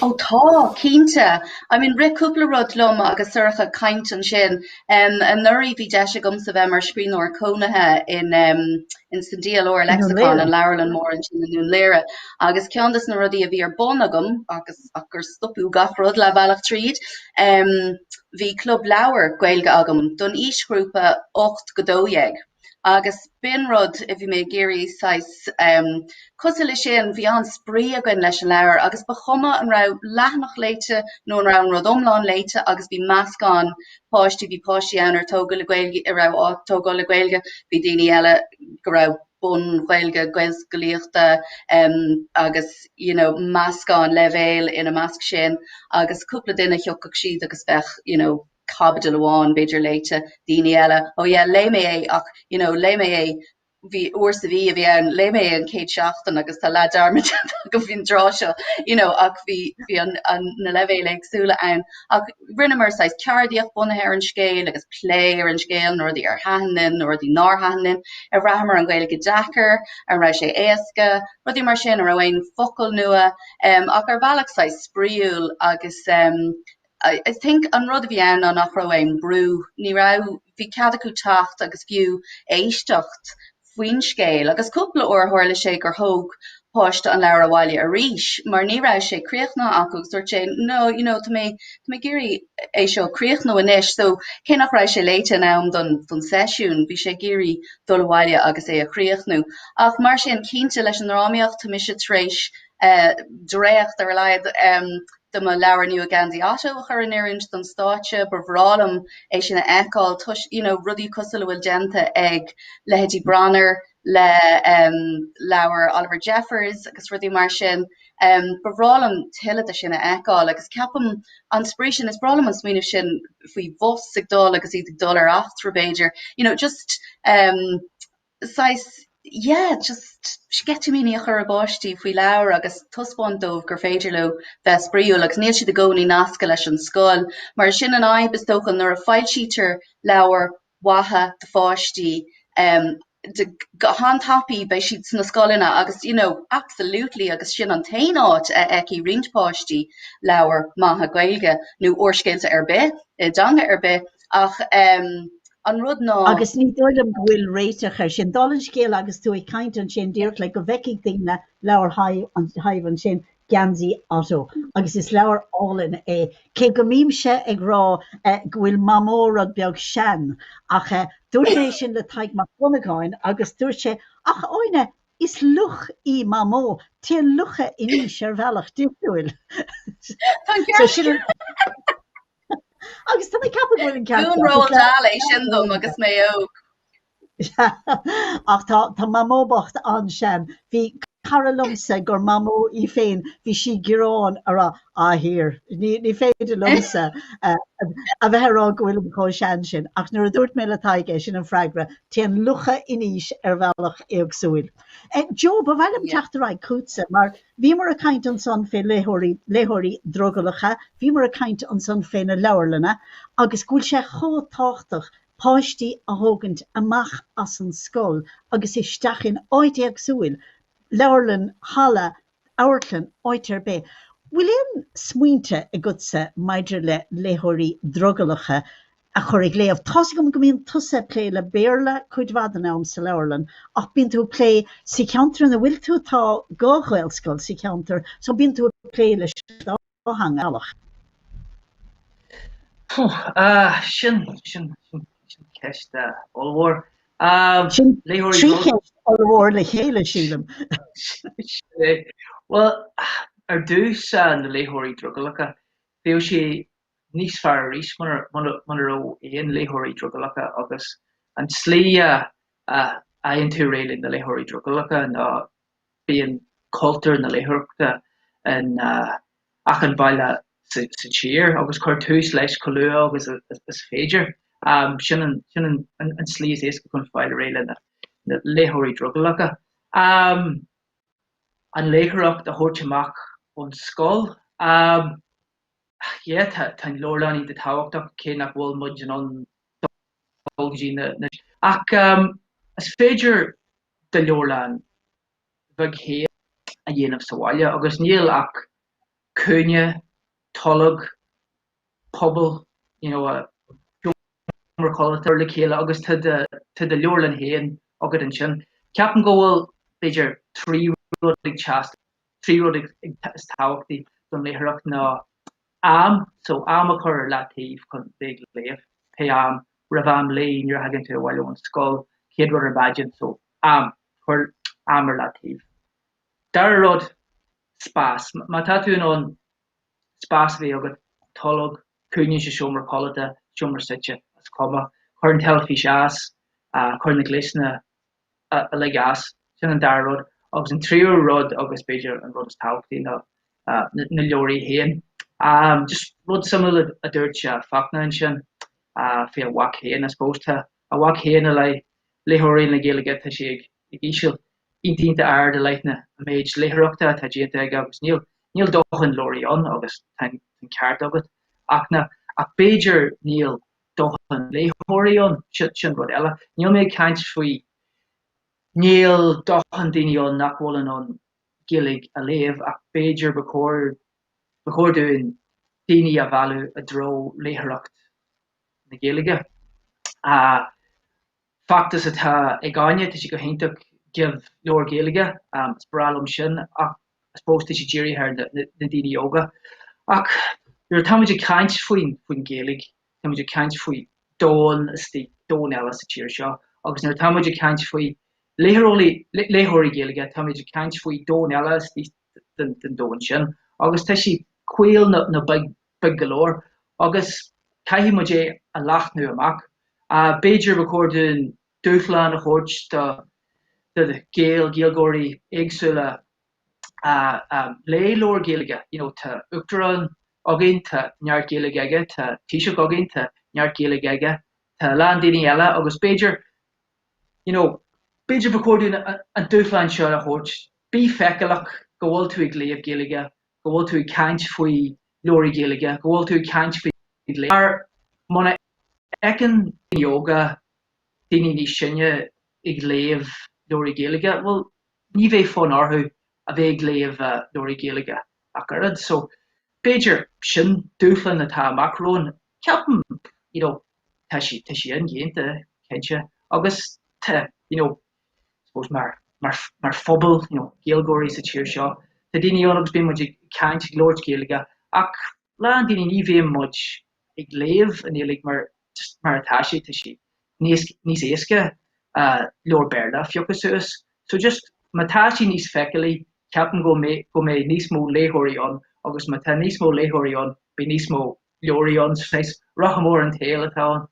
[SPEAKER 5] Tá cínte. I mean réúpla rud lom agus suircha caiintean sin an nuirí bhí de gom sa bheith mar scríbhneoir cónathe in san díalóir lexicon an leabharlann mór an sin nún léire. Agus ceantas na rudí a bhí ar bon agam agus gur stopú gach rud le bailach tríd. Bhí club leabhar Gaeilge agam don ísgrúpa 8 go 2. Agus bin rud a bhí mé géirí sais cosile lei sin bhí an sprí a goin leis an leabhar agus ba chuma an rah leathnach léite nó an rah rud omláin léite agus bhí meascán páistí bhí páistí annar tóga le Gaeilge i rah tóga le Gaeilge bhí daoine eile go rah bun Gaeilge gcuilíochta agus meascán leibhéil ina measc sin agus cúpla duine cheocaigh siad agus bheith cabhad amháin beidir léite daoine eile, lé mé ach lé mé vi oorsa vi a vi an leme an Kate Shafton agus tá la darmid go fin drasha ach vi an na leve legsúla an ach rinnemer sais cardiach bunna her an scale agus play ar an scale nor the ar hanin nor the nar hanin a rahammer an Gaeilge Jacker an ra sé éasca rudi mar sin ar ain focal nua ach ar valach sais spriúl agus I think an rud vi an nach rain brew ni ra vi cadú tacht agus fiú éistecht fuin scéil agus cúpla or horle sé gur hoog post an leir aháile a ríis mar ní ra sé críochna acu dúirt sé no to me géirí é seo críochna inis so cé nach ra sé léite an don sesiún bhí sé géirí dul bháile agus é a críochnú ach mar sin cínte leis an rámíocht tá mis trééis dréocht ar leid de ma lewer nu gandhi auto chur an erint don staatje bevrálam é sin eáil tuis rudi cosúil gente ag le Hetty Branner le lewer Oliver Jeffers agus rudi mar sin bevrálam tiile sin eáil agus capam an sprísin is bralam an smíine sin fao vos sigdal agus iad dollar aftrabéidir just just sketimini a chur bátí fao leir agus tuspódómh gur féidirló bheith spríú agus níl si de gcóí nasca leis an scáil mar sin an aib bestóchan nar a fáilsítear leabhar watha de fátí de handhappy bei siad na scáilina agus absolútely agus sin an tainát eci rintpátí leabhar Maithe Gaeilge nó orscéilte ar bith danga ar bith ach an rud ná
[SPEAKER 1] agus ní dóm bhfuil réiteach ar sin dálan scéal agus tú ag caint an sin díirt le go bheici daoine leabhar haimh an sin Ganzi auto agus is leabhar álin é cé go míimse ag rá bhfuil mamórad beag sean ach dúir sin le taid mar funagáin agus dúir sé ach óine is luch í mamó tí lucha iníos ar bhealach dúil agus tá cap bhfuil
[SPEAKER 5] ceúnrá sin dom agus mé
[SPEAKER 1] ach tá mamóbacht an sean hí Carolumsa gur mamó í féin hí si gurán hir ní féidir lumsa a bheithrá gohfuil có sean sin ach nuair a dúirt mé le taige sin an freigra tí an lucha iníos ar bhealach agsúil. Jo ba bhheilm teachtarráid cútsa mar bhí mar a caint an son fé léthirí drogalacha, bhí mar a caint an son fé na leabharlanna agus gúil sé chótáchtach páistí a thógant amach as an scóil agus is stachin áit agsúil leabharlan hala áirtlan áit ar bé. Bhfuil éon smaointe i gutsa maidir le léthirí drogalacha a chur ag léamh tá go mbíonn tusa lé le béarla chuidhheadan am sa leabharlan ach bíonn tú lé sa ceantar na bhfuil tú tá gáhfuilscoil sa ceantar so bíonn tú lé leis hang ealach.
[SPEAKER 4] Sin ceiste óhór.
[SPEAKER 1] Tríchéist óhór le chéile sílam.
[SPEAKER 4] Well, ar dús na léthirí drogalacha, bhíodh sé níos fearr arís mar ó éon léthirí drogalacha agus an slí aon tú réilinn na léthirí drogalacha ná bíonn cultúr na léthireachta ach an bhaile sa tír agus chuir tús leis choulua agus is féidir. Sin an slí is éasca chun fáil réile na léthirí drogalacha. An léthireacht a thuirteach ón scóil. Tá lorlaní de táhachtach cé nach bhfuil muid an dulgadí ach is féidir de leorlan bheith chéad a dhéanamh sa bhaile agus níl ach cúine tolag pobl mar choiltear le chéile agus tu de leorlan héin agad an sin. Ceapan go bhfuil féidir trí rud ag táhachtaí don léthireacht ná so am a chur latíh chun big léamh pe ra léin ar hagann tú bhile an scóil céad rud ar baidir so chur ar latíh. Dar rud spás má tá tú an spás bhí agad tolag cúine sé siomar choilete siomar site as comma chur an telefís as chur na gléisna a le gas sin an dar rud agus an tríú rud agus beidir an rud táhachtaí na leorí héin. Just rud similar a dúirt fachna sin fé a whac héin I suppose a whac héin a léthirí na Gaeilge tá sé ísisiil intínta airde leithne a méid léthreachta tá déanta ag agus níl dochan lóíon agus tan ceart agad ach na ach Beiidir níl dochan léthiríon sin rud eile. Níl méid caint faoi níl dochan daoineón nach bhfuil an Gaeilge a léamh ach Beiidir becóirún daoine a bhallú a dro léthreacht na Gaeilge. Factas atá ag gáine tá si go héintach give leor Gaeilge sprálum sin ach spós tá si ddíirí ar na daoine yoga ach nuair táiméidir caint faoin Gaeilge táiméidir caint faoi dón istí dón eile sa tíir seo agus nuair táiméidir caint faoi léthirí Gaeilge táiméidir caint faoi dón eile istí den dón sin agus tá si cuill na big galóir agus caithfí muid a leathnú amach Beiidir becóirún dúchlan a chóirt de Gaeilgóirí éagsúla lé leor Gaeilge tá uachtarán agin tá neart Gaeilge aige tá tíoseach agin tá neart Gaeilge aige tá lean daoine eile agus Beiidir becóirún an dúchlan seo a chóirt bí feicealach go bhfuil tú ag léamh Gaeilge go bhfuil tú ag caint faoi leorí Gaeilge go bhfuil tú ag caint faoi léamh mana ecin yoga daoine ní sinne ag léamh leorí Gaeilge well ní bheith fón orthú a bheith ag léamh leorí Gaeilge ach arad so Beiidir sin dúchlan atá amachrón ceapan tá si an ghéanta chéinte agus tá suppose mar phobal Gaeilgóirí sa tíir seo tá daoine agus bhí muid caint glóir Gaeilge ach lean daoine ní bhíon muid ag léamh an éalaigh mar atá si tá si níos éasca leor Béarla fiochas suas so just mátá si níos feicilí ceapan go mé níos mó léthiríón agus mátá níos mó léthiríón be níos mó leoríón féis rachamór an taal atá.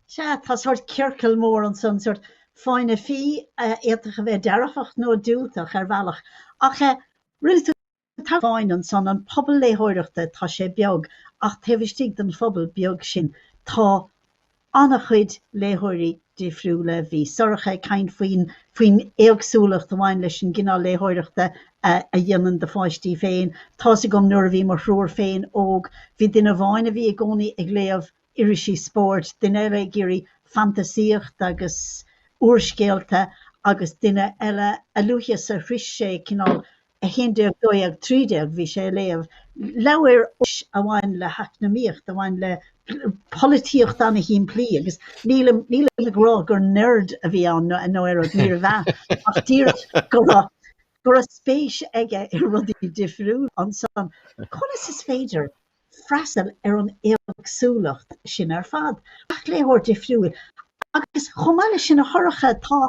[SPEAKER 1] Se tá sort circle mór an son sort fáinne fi éach a bheith dearfach nó dúach ar bhealach ach ri tá fáin an son an pobl léthireachta tá sé beag ach tahistí den phobal beag sin tá anna chuid léthirí difriúla bhí sorcha caint faoin éagsúlacht bhain leis sin gcinál léthireachta a dhéanaan de fáistí féin tá sa gom nuair a bhí mar thrúr féin óg bhí duine bháin a bhí ag gcónaí ag léamh irisí sport duine eile géirí fantasíocht agus uorscéalta agus duine eile a luchas a chris sé cinál a 12-13 bhí sé léamh leabhar a bhain le heacnamíocht a bhain le polítíocht anna hín plí agus níl nará gur nerd a bhí an nó ar níor bheith ach tír gur a spéis aige i rudí difriúil an san conas is féidir freastal ar an éagsúlacht sin ar fad ach léthir difriúil agus chomáile sin a thoracha tá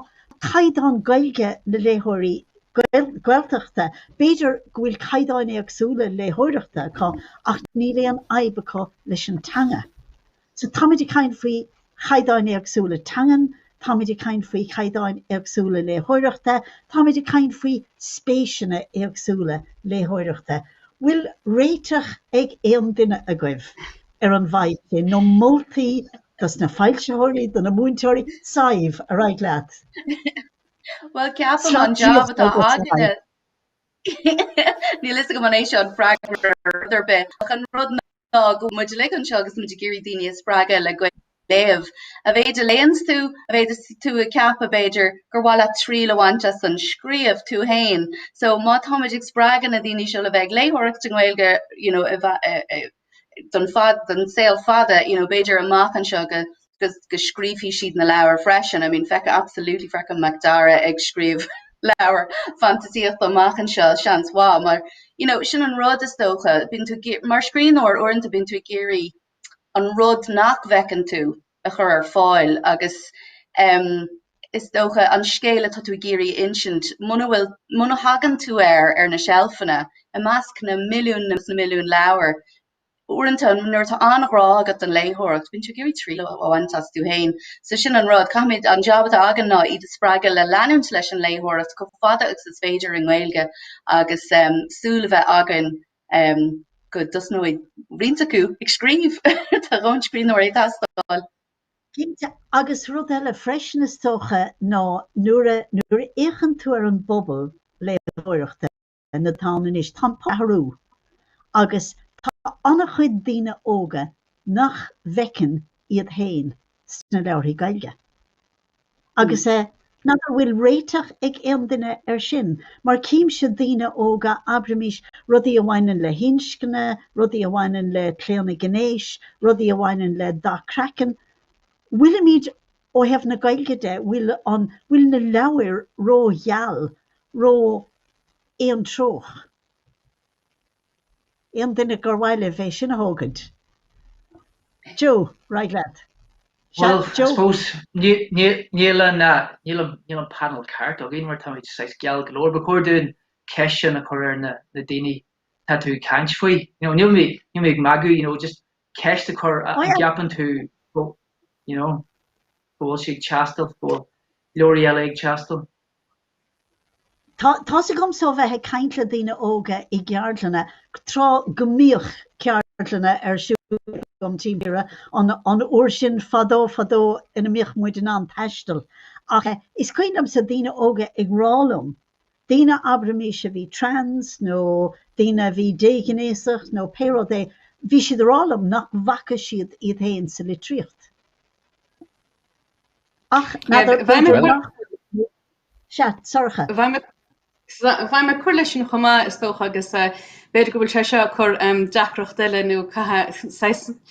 [SPEAKER 1] caighdeán Gaeilge na léthirí Gaeltachta Beiidir go bhfuil caighdeán éagsúla léthireachta ach ní léon aibbeá leis an teanga so táiméidir caint faoi caighdeán éagsúla teangan táiméidir caint faoi caighdeán éagsúla léthireachta táiméidir caint faoi spéisianna éagsúla léthireachta bhfuil réiteach ag éon duine a goibh ar an bhaid nó moltaí gus na fáilseóirí do na múinteoirí saibh a raig leat.
[SPEAKER 5] Well, ceapan an job atá háide ní lei go man ééis an fragrar be an rud ná go muid le an seo agus muid géirí daine is sppraga le go léamh a bhéid a léans tú a bhéid tú a ceap a Beiidir gur bhile trí lehainte san scríomh tú hain so má táid ag sppragan a daine seo le bheith léthireacht an Gaeilge don saoil fada Beiidir amach an seo go scríomhí siad na leabhar freisin fecha absolútely freisin Macdara ag scríomh leabhar fantasíocht amach an seo seansá mar sin an rud is dócha bíonn tú mar scríóir orintanta bíonn tú géirí an rud nach bhecinn tú a chur ar fáil agus is dócha an scéile tá tú géirí insint muna hagan tú ar na sealfanna a measc na milliún leabhar Uanta nuair tá annará agat an léthireacht bíonn tú géirí trí lehaintas tú hain so sin an rud caiid an job agan ná iad sppraga le leanúint leis an léthireacht go fada agus is féidir an Gaeilge agus súla bheith agan go dus nó rionta acu ag scríomh tá ron scríóir é tastáil.
[SPEAKER 1] Cínte agus rud eile freisinnas tócha ná nuair a éigean tú ar an bobbal le bhaireachta na tána is tá pathrú agus tá anna chuid daoine óga nach bhecin iad hain sna Leabhar Gaeilge. Agus nadidir bhfuil réiteach ag aon duine ar sin, mar cíimse daoine óga abramis rudaí a bhhaineann le hinscne, rudaí a bhhaineann le cléanna gnéis, rudaí a bhhaineann le dá crackan. Bhuiile míid ó hebh na Gaeilge de bhuiil na leabhar ró gheall, ró éon troch. Éon duine gur bhhaile bheith sin a thógad. Joe, right lad.
[SPEAKER 4] Well, I suppose níl an panel cart og mar tam seis geall galore, but chuir dún ceisian a chuir na daoine tú caint faoi. Níl mé magu, just ceist a chuir a gapan tú, bhil si teastal, bhil leorí eile ag teastal.
[SPEAKER 1] Tá sa gom so bheith caintle daoine óga i gceardlanna trá gomíoch ceardlanna ar siúil gom tíbíre an uair sin fadó ina míoch muid an taistil. Ach is cuinnam sa daoine óga ag rálum. Daoine abramis a bhí trans, nó daoine bhí déghnéasach, nó pérodé, bhí siad rálum nach bhaca siad iad hain sa litríocht. Ach, sorcha.
[SPEAKER 2] Bhaim me chuir leis an chumá is tócha agus beidir go bhfuil se seo chur deacrocht eile nó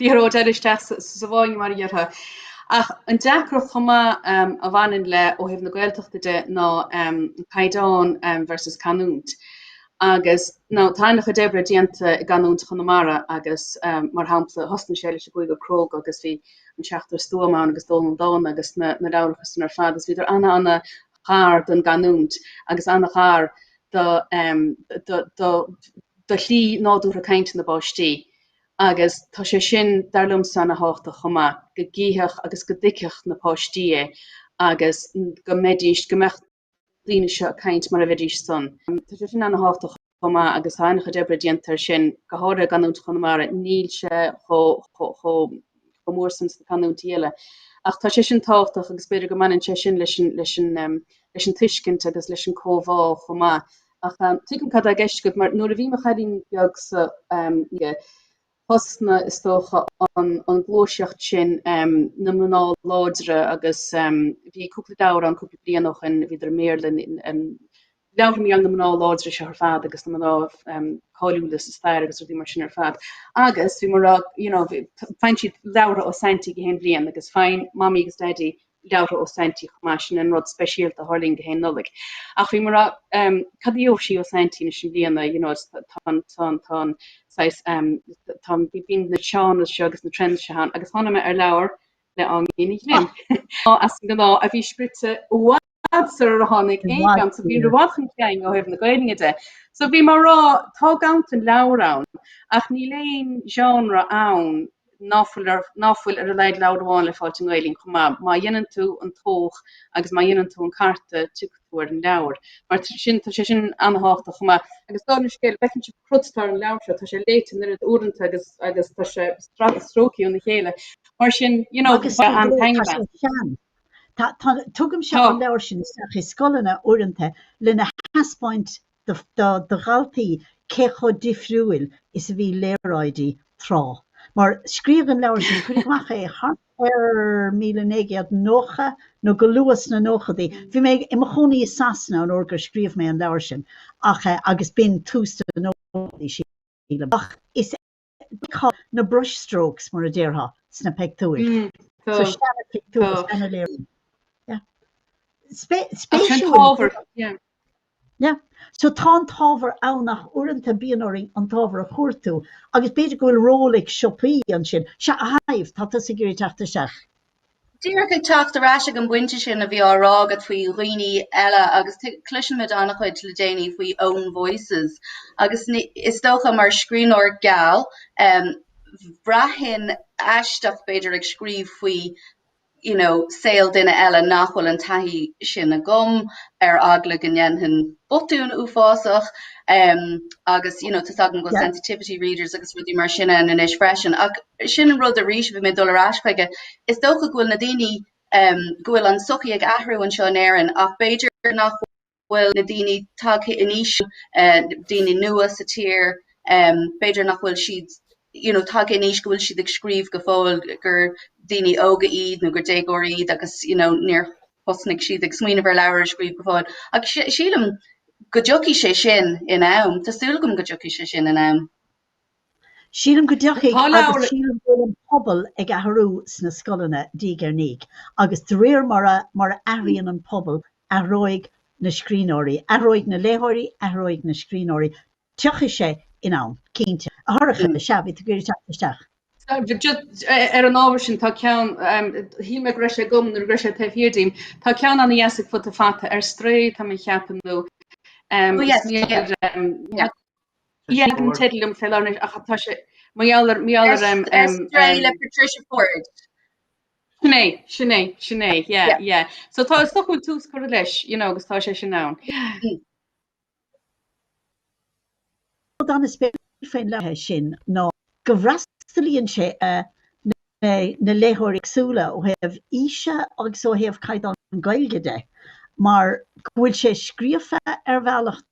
[SPEAKER 2] fíoró deisteach sa bháin mar dheartha. Ach an deacrocht chumá a bhain le ó hebh na Gaeltachta de ná Caidáin versus Canúnt. Agus ná táinach a debre dianta i Ganúnt Chonamara agus mar hampla hosna sé leis a goig go crog agus bhí an seachtar stoamán agus dul an dáin agus na dáirechas ar fad agus bhíidir anna char don Ganúnt agus anna char do lí nádú a caint na báistí agus tá sé sin darlumm sanna háta chumá go gítheach agus go dicceach na páistí agus go médíist go mecht líne seo caint mar a bheitís son. Tá sé sin anna háta chumá agus háinach a debre diantar sin go háir Ganúnt Chonamara níl se cho mórsans na Canúntaí eile. Ach tá sé sin táchtach agus beidir go manan sé sin leis an tuiscint agus leis an cóhá chumá. Ach tuigim cad a gceist go mar nuair a bhí mar chadín beag sa hosna is tócha an glóiseacht sin na mná láidre agus bhí cúpla dáir an cúpla blianach an bhíidir méirlin leabhar mí an na mná láidre se ar fad agus na mná cáiliúlas is fearr agus bhí mar sin ar fad. Agus bhí mar fein siad leabhar ó Saintí go hen blian agus fein mamí agus daddy leabhar ó Saintí chumá sin an rud speisialt a Harling go hen nolig. Ach bhí mar cadíoh sí ó Saintí na sin blianana tá bhín na teán se agus na trend se han agus hána me ar leabhar le an ghénig lin. As gná a bhí spritze sar a hánig égan so bhí bhchan ceing ó hebh na Gaeilge de. So bhí mar rá tá gant an leabhrán ach ní léon genre ann náfuil ar a leid leabháin le fáilte Gaeilín chumá má dhéanann tú an tóch agus má dhéanann tú an carta tuúir an leabhar. Mar sin tá sé sin anthachta chumá agus dá scéil becinn si crudstar an leabhar tá sé léitin ar údanta agus tá sé strócií an na chéile. Mar sin an tein.
[SPEAKER 1] Tugam se an leabhar sin i scolanna uaireanta lena haspáint de galtaí cecho difriúil is a bhí léiráidí trá. Mar scríomh an leabhar sin chuig macha hart ar 1990 nó go luas na nóchadaí. Bhí mé i chonaí sasna an orgur scríomh mé an leabhar sin agus bin tústa nóchadaí síle. Ach is na brushstrokes mar a déirtha sna pictúir. So sena pictúir sena léir. So tá tábhar annach uaireanta bíanaí an tábhar a chuirtú agus beidir go bhfuil rólaigh siopaí an sin se a haimh tá sa gurí teachta seach.
[SPEAKER 5] Dír go teachtarrás an buinte sin a bhí árágad faoi roioine eile agus cluisin me annach chuid le déanaine faoi own voices agus is dócha mar scríóir geall brahin eisteach beidir ag scríomh faoi saoil duine eile nachhfuil an taithí sin a gom agla gannn hin botún uásach agus tá agan go sensitivity readers agus rudí mar sinna an is freisin ach sin rud a ríis bh mé dul aspaige is dócha ghfuil na daoine ghfuil an sochi ag ahrú an seo an éan ach beidir nach bhfuil na daoine tag iníis daoine nua sa tír beidir nach bhfuil siad tag iníis go bhfuil siad ag scríomh go fáil gur daoine óga iad nó gur dégóir iad agus níor hosnig siad ag smaoineh ar leabhar scríomh go fáil ach sílam go dtiocfaidh sé sin in am Tásúlagam go dtiocfaidh sé sin in am.
[SPEAKER 1] Sílam go dtiocfaidh agus sílam bhfuil an pobal ag ahrú sna scolanna díogarníig agus réir mar aithríonn an pobal aróig na scríbhneoirí, aróig na léthirí, aróig na scríbhneoirí. Tiochaidh sé in am cínte. A thorcha na seabhí a gurí teachtaisteach.
[SPEAKER 2] Ar an ábhar sin tá ceann hí me greise gom na greise taobhhirdím, tá ceann an dhéasach fut a fata ar stréid tá cheapan nó an tedlum fellárne ach tá sé méallar
[SPEAKER 5] le Patricia Ford.
[SPEAKER 2] Sinné, yeah. So tá stochú tús go leis, agus tá sé sin ná.
[SPEAKER 1] Dan is féin lethe sin ná go bhrastalíonn sé na léthirí agsúla ó hebh ise agus ó hebh caiid an Gaeilge de, mar bhfuil sé scríofa ar bhealach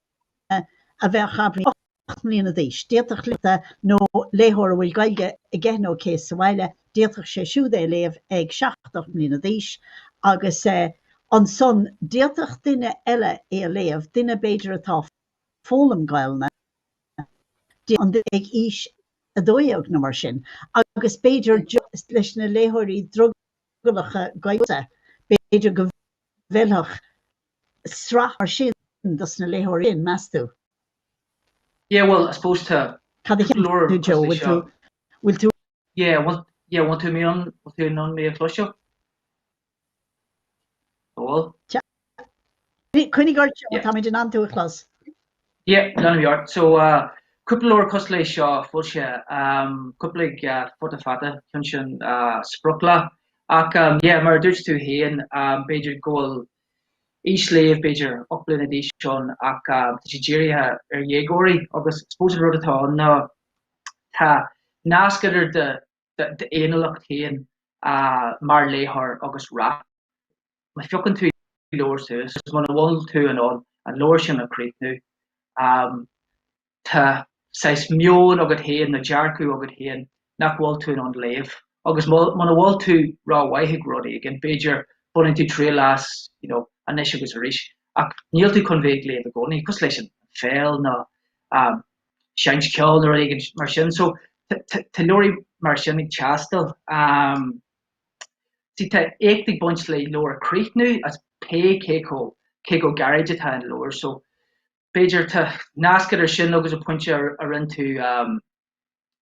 [SPEAKER 1] a bheith chabrí 8 mbliana d'aois. Déartach lita nó léthir bhfuil Gaeilge i gceithneó céas sa bhaile, déartach sé siúd é léamh ag 7 mbliana d'aois agus an son déartach duine eile é léamh duine beidir atá fólam gailne an ag is a dóíoch na mar sin agus beidir leis na léthirí drogalacha gailge beidir go bhfuilach strach mar sin das na léthirí in meastú.
[SPEAKER 4] Yeah, well, I suppose to
[SPEAKER 1] Lord Joe will do.
[SPEAKER 4] Yeah, want to me on me a flush up. Well.
[SPEAKER 1] Kunnig gart tam in an to a class.
[SPEAKER 4] Yeah, none of your so couple or costly shaw fullshare couple for the father function sprukla yeah mar dutch to hen Beijing goal Ísléamh beidir upland edition ach Nigeria Éire agus suppose rud atá ná tá náascadar de éanalacht héan mar léthar agus rá. Ma fiocan tú leir tú is man bhil tú an leir sin a críicnú tá 6 milliún agad héan na dearcú agad héan nach bhil tú an léamh agus man bhil tú rá waithe rudaí an beidir bunin tú trí las an is agus ríis ach níl tú chun bhéh léamh a gcónaí cos leis an féil na seans ceáil ar éigen mar sin so tá leorí mar sin ag teastal tí tá éachtaigh buint le leir a críicnú as pe cé go garid atá an leir so beidir tá náascadar sin agus a pointe ar rin tú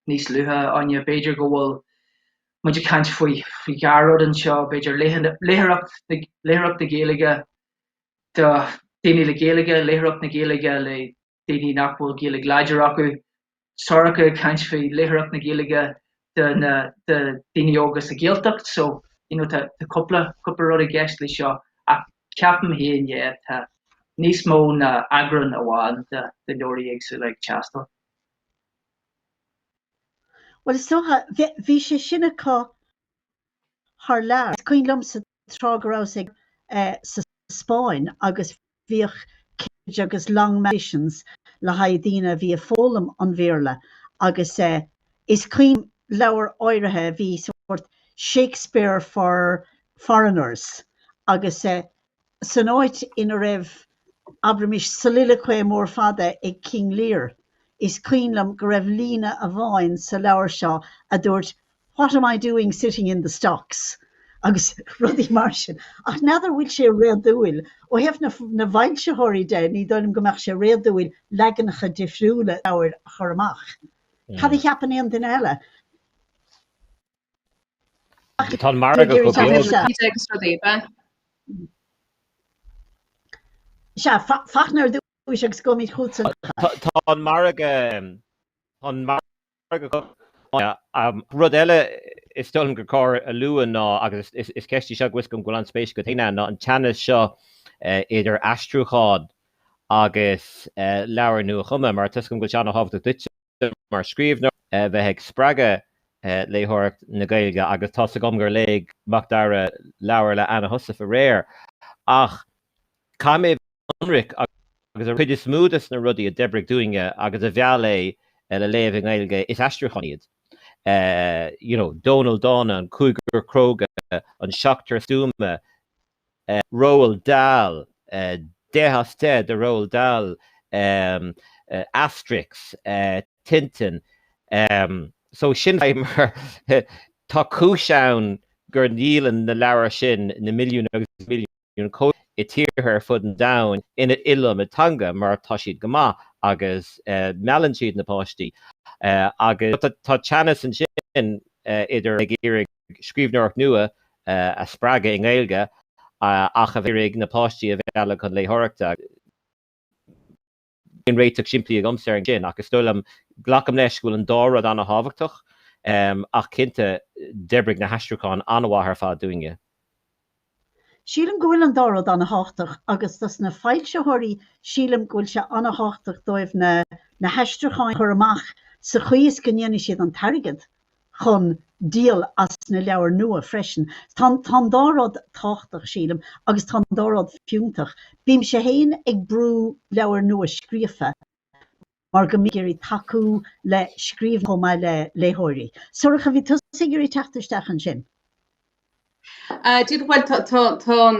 [SPEAKER 4] níos luithe aine beidir go bhfuil muidir cant faoi garrod an seo beidir léireacht na Gaeilge daoine le Gaeilge léireacht na Gaeilge le daoine nach bhfuil Gaeilge láidir acu soracha cant faoi léireacht na Gaeilge de daoine agus a Gaeltacht so tá cúpla rud a gceist lei seo ach ceapan héan tá níos mó na agran amháin de leorí éagsú le teastal.
[SPEAKER 1] Well is socha bhí sé sinna cá th lear cuilm sa trágrás ag sa Spáin agus bhíoch céid agus long missions le haid daoine bhí a fólam an bhéarla agus is cuim leabhar áirithe bhí sort Shakespeare for foreigners agus san áit ina raibh abramis soliloquy mór fada ag King Lear is cuinlam go raibh líne a bháin sa leabhar seo a dúirt what am I doing sitting in the stocks agus rudí mar sin ach nadidir bhfuil sé réadúil ó hebh na bhailsethirí de ní dónam go mbeadh sé réadúil legannacha difriúla leabhar chur amach. Cad é ceapan éon duine eile?
[SPEAKER 3] Tá mar go
[SPEAKER 1] Se fachnar dúis agus gomid chuúsa.
[SPEAKER 3] Tá mar rud eile is stolam go cór a luúan ná agus is ceistí seo ghuiscom go an spéis go tine ná an teannas seo idir astrúchád agus leabhar nua chuma mar tuscom go teanna hábhta duite mar scríbhnar bheith ag spreagadh léthireacht na Gaeilge agus tá sa gom gur léig mac dara leabhar le ana thosa a réir ach cá mé anric agus chuid is smúdas na rudaí a debrigh dúinge agus a bheal é le Léamh Gaeilge is astrúchaníad. Donald Donna an Cúigur Croga an Seachtar Stúma Roald Dahl Dehaste de Roald Dahl Asterix Tintin so sin mar tá cúiseann gur nílan na leabhar sin na milliún agus milliún có I tír fud an dain ina ilm atanga mar tá siad go maith agus meallann siad na páistí agus tá teannas an sin idir ag Éire scríbhneoireacht nua a spreagadh in Gaeilge ach a bhírig na páistí a bheala chun léthireachta in réiteach simplí ag iomsair sin agus stolam ghlacham leis go an dárad anna hábhachtach ach cinnte debrigh na haistriúcháin anmhathar fad dúinge.
[SPEAKER 1] Sílim go bhfuil an dárad anna háchtach agus tas na fáilseóirí sílim go bhfuil se anna háchtach dóibh na haistriúcháin chur amach sa chuos go ndéanadh siad an tarigad chun díal as na leabhar nua freisin. Tá dárad táchtach sílim agus tá dárad fiúntach. Bím sé héin ag brú leabhar nua scríofa mar go mí géirí taú le scríomh chomá le léthirí. Suircha bhí tusa géirí teachtarsteach an sin.
[SPEAKER 2] Dúd bhfuil tá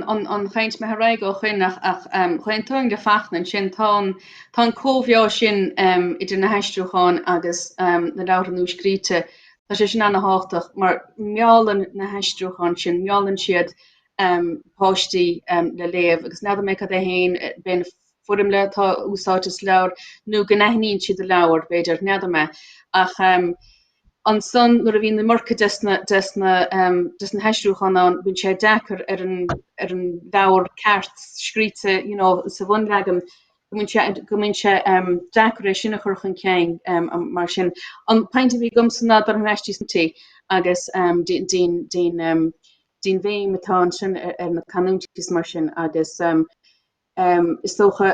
[SPEAKER 2] an chaint me raig ó chuineach ach chuin tuin de fachnan sin tá cóbheo sin idir na haistriúcháin agus na leabhar nua scríte tá sé sin anna háchtach mar meallan na haistriúcháin sin meallann siad páistí le Léamh agus nada mé cad é héin ben fudim le tá úsáitis leabhar nó go naithníonn siad a leabhar beidir nada me ach an son nuair a bhíon na marcha desna haistriúcháin an bhíonn sé dechar ar an leabhar ceart scríte sa bhain legam go mbeadh sé dechar sinna churchan céin mar sin an painte bhí gomsanna ar an eistí santí agus dín bhéim atá sin ar na canúntas mar sin agus is tócha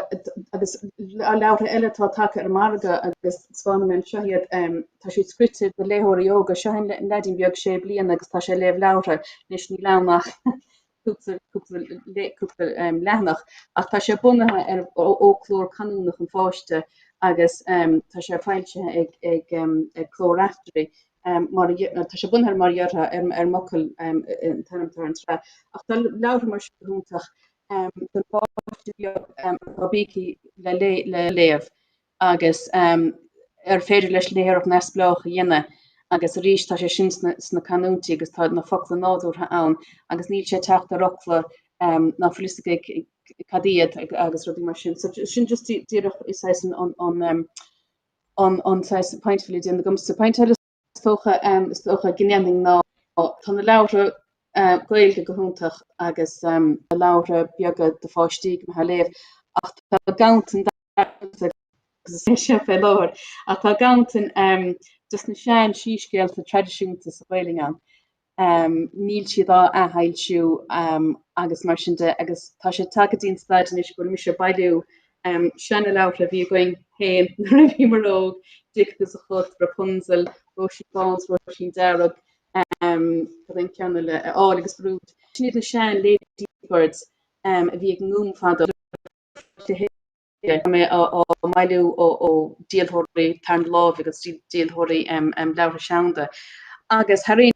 [SPEAKER 2] agus leabhar eile tá take ar marga agus spána seoiad tá siad scríte go léthirí óga seoin ledín beag sé bliain agus tá sé léamh leabhar leis ní leannach cúpla leannach ach tá sé bunathe ar óchlór canúnach an fáiste agus tá sé fáilte ag chlóreachtarí tá sé bunathe mar dheartha ar mocail tanamtar an sra ach tá leabhar mar siúntach bíci le Léamh agus ar féidir leis léthireacht neamhspleách a dhéine agus a rís tá sé sin sna canúntaí agus tá na fochla nádúrtha ann agus níl sé teacht a rochla ná flisigh cadíad agus rudí mar sin. Sin just díireach is an paintfili déan gom sa painteile tócha gnéing ná tá na leabhar Gaeilge go húntaach agus leabhar beaga de fáistí me Léamh ach tá gantan sé fé láir ach tá gantan just na sean síscéalta tradiisiúnta sa Gaeilge an níl siad á ahailsiú agus mar sin de agus tá sé tagadtín staidin is go mi sé bailú seanna leabhar a bhí going héin na bhí marróg dicgus a chud Rapunzel Roisin Báns Roisin Dearg den ceanna le álagus brút. Sníad na sean Lady Birds a bhí ag ngúm fada mé á maiú ó díalthirí tarn lámh agus díalthirí leabhar seanda. Agus Harín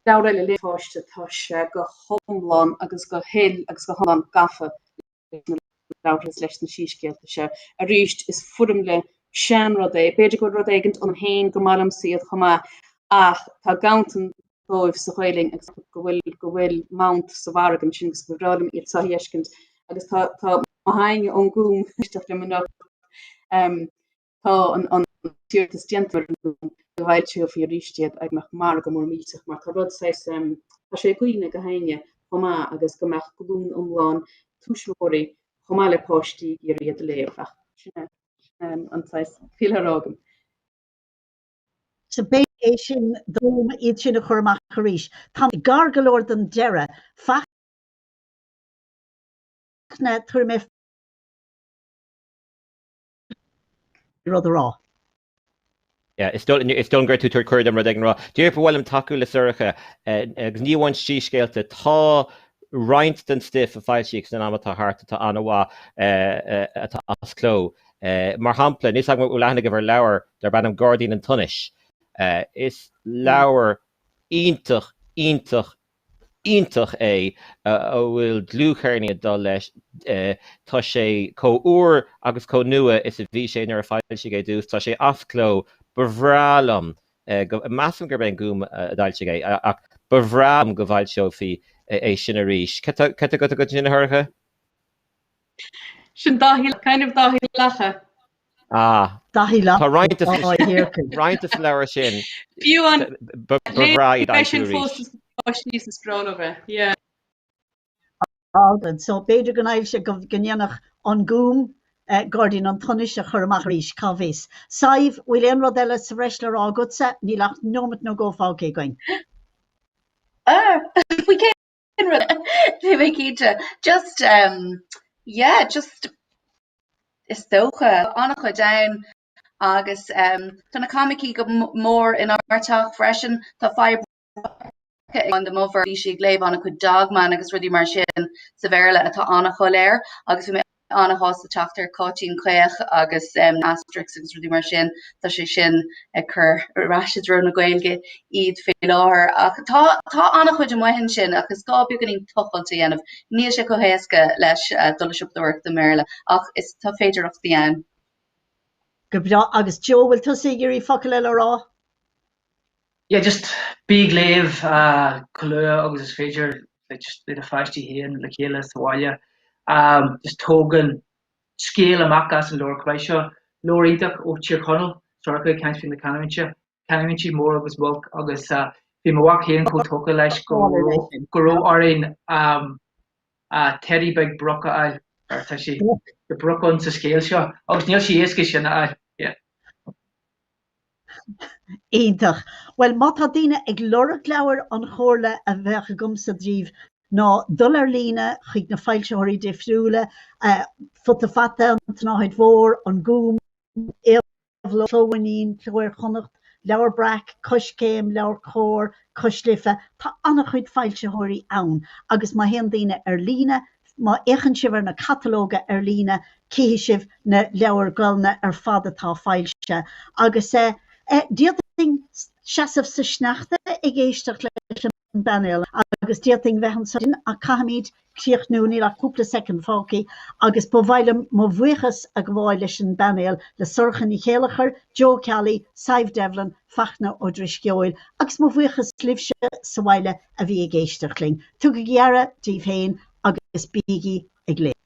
[SPEAKER 2] leabhar le léfáiste tá sé go thomláin agus go héil agus go tháinig gafa leabhar leis na síscéalta se. A ríist is fuaim le sean rud é, beidir go rud éigent an héin go málam siad chumá ach tá gantan dóibh sa Ghaeilge agus go bhfuil mount sa bhargan sin agus go bhrálam iad sa hiescint agus tá hainge an gúm isteach le manach tá an tíirtas diantar go bhhailteú fí ríistead ag meach mar go mór míteach mar tá rud tá sé cuioine go haine chomá agus go meach glún omláin túismóirí chomá le páistí ar iad Léamh sinna an fiágam.
[SPEAKER 1] So é sin dóm iad sin a churmach choríis. Tá gargalóir den deire fachna tuair mé rud rá.
[SPEAKER 3] It's done great to chuir am rud rá. Déir bhfuil am taú le suiricha agus níomhain sí scéalta tá roinnt den stiff a fáilsíigh san amtá harta tá anhá atá as cló. Mar hampla, níos ag lehanana go bhar leabhar dar ban am Guardian an tunis. Is leabhar ítach é bhfuil glúchéirní dá leis tá sé comhúr agus có nua is a bhí sé nar a fáilsíigh é dús, tá sé as cló bhrálam measam gur ben gúm dáilte é ach bhrám go bhhail seo fí é sin a ríis. Cete go sin thucha?
[SPEAKER 2] Sin dáhí lecha.
[SPEAKER 1] Dahíla.
[SPEAKER 3] Tá rointas leabhar sin
[SPEAKER 2] Fiú an
[SPEAKER 3] bhráid
[SPEAKER 2] sin fóstas níos is bránmh, yeah.
[SPEAKER 1] So beidir gan éilse go gnéanach an gúm Guardian an tunis a churmach ríis cábhís. Saibh bhfuil éon rud eile sa bhreis le rá gutsa, ní leach nómad nó go fágé going.
[SPEAKER 5] We can just is dócha annach chu dain agus tána comicí go mór in áirteach freisin tá fibre an de móver bhí si léamh anna chu dagman agus rudí mar sin sa bhéile atá annach cho léir agus bhí anna hásta teachtar cáitín chuach agus asterix agus rudí mar sin tá sé sin chur ráisiidró na Gaeilge iad fé láthir ach tá annach chuid maihin sin agus gá beganí tochailte dhéanamh níl sé go héasca leis dolasúptóireacht de méile ach is tá féidirach bíán.
[SPEAKER 1] Go bra agus Joe bhfuil tusaí gurí focail eile rá?
[SPEAKER 4] Yeah, just big Léamh color agus is féidir just bit a feisty héan le chéile sáile. Just tógan scéal amach as an leir chréisio lóríach ó tír chonel sorcha ceint fin na Canimintí mór agus bhog agus bhí mhac héan có tóca leis go ró árainn Teddy bag brocha ail ar tá si go brochan sa scéal seo agus níl si éasca sin ail.
[SPEAKER 1] Éintach. Well, má tá daoine ag lorach leabhar an chóirle a bheith gomsa dríomh ná dul ar líne chuig na fáilseoirí difriúla fut a fata an tnáid mhór an gúm éamh chlóhaín chlóir chonacht leabhar braic coscéim leabhar cóir coslifa tá annach chuid fáilseoirí ann agus má héan daoine ar líne má échann sibh na catalóga ar líne cíhí sibh na leabhar gailne ar fad atá fáilse agus Díoting seasamh sa sneachta ag éisteach leis an banil agus díoting bheithan sin a caiimiid críochnúí le cúpla second fácaí agus ba bhhailm má bhuichas a go bháil leis an banil le sorchan í chéalachar Joe Kelly, Saibh Devlin, fachna ó drisceoil agus má bhuichas libse sa bhaile a bhí ag éisteach ling. Tu go gghearra díobh féin agus bíigi ag léamh.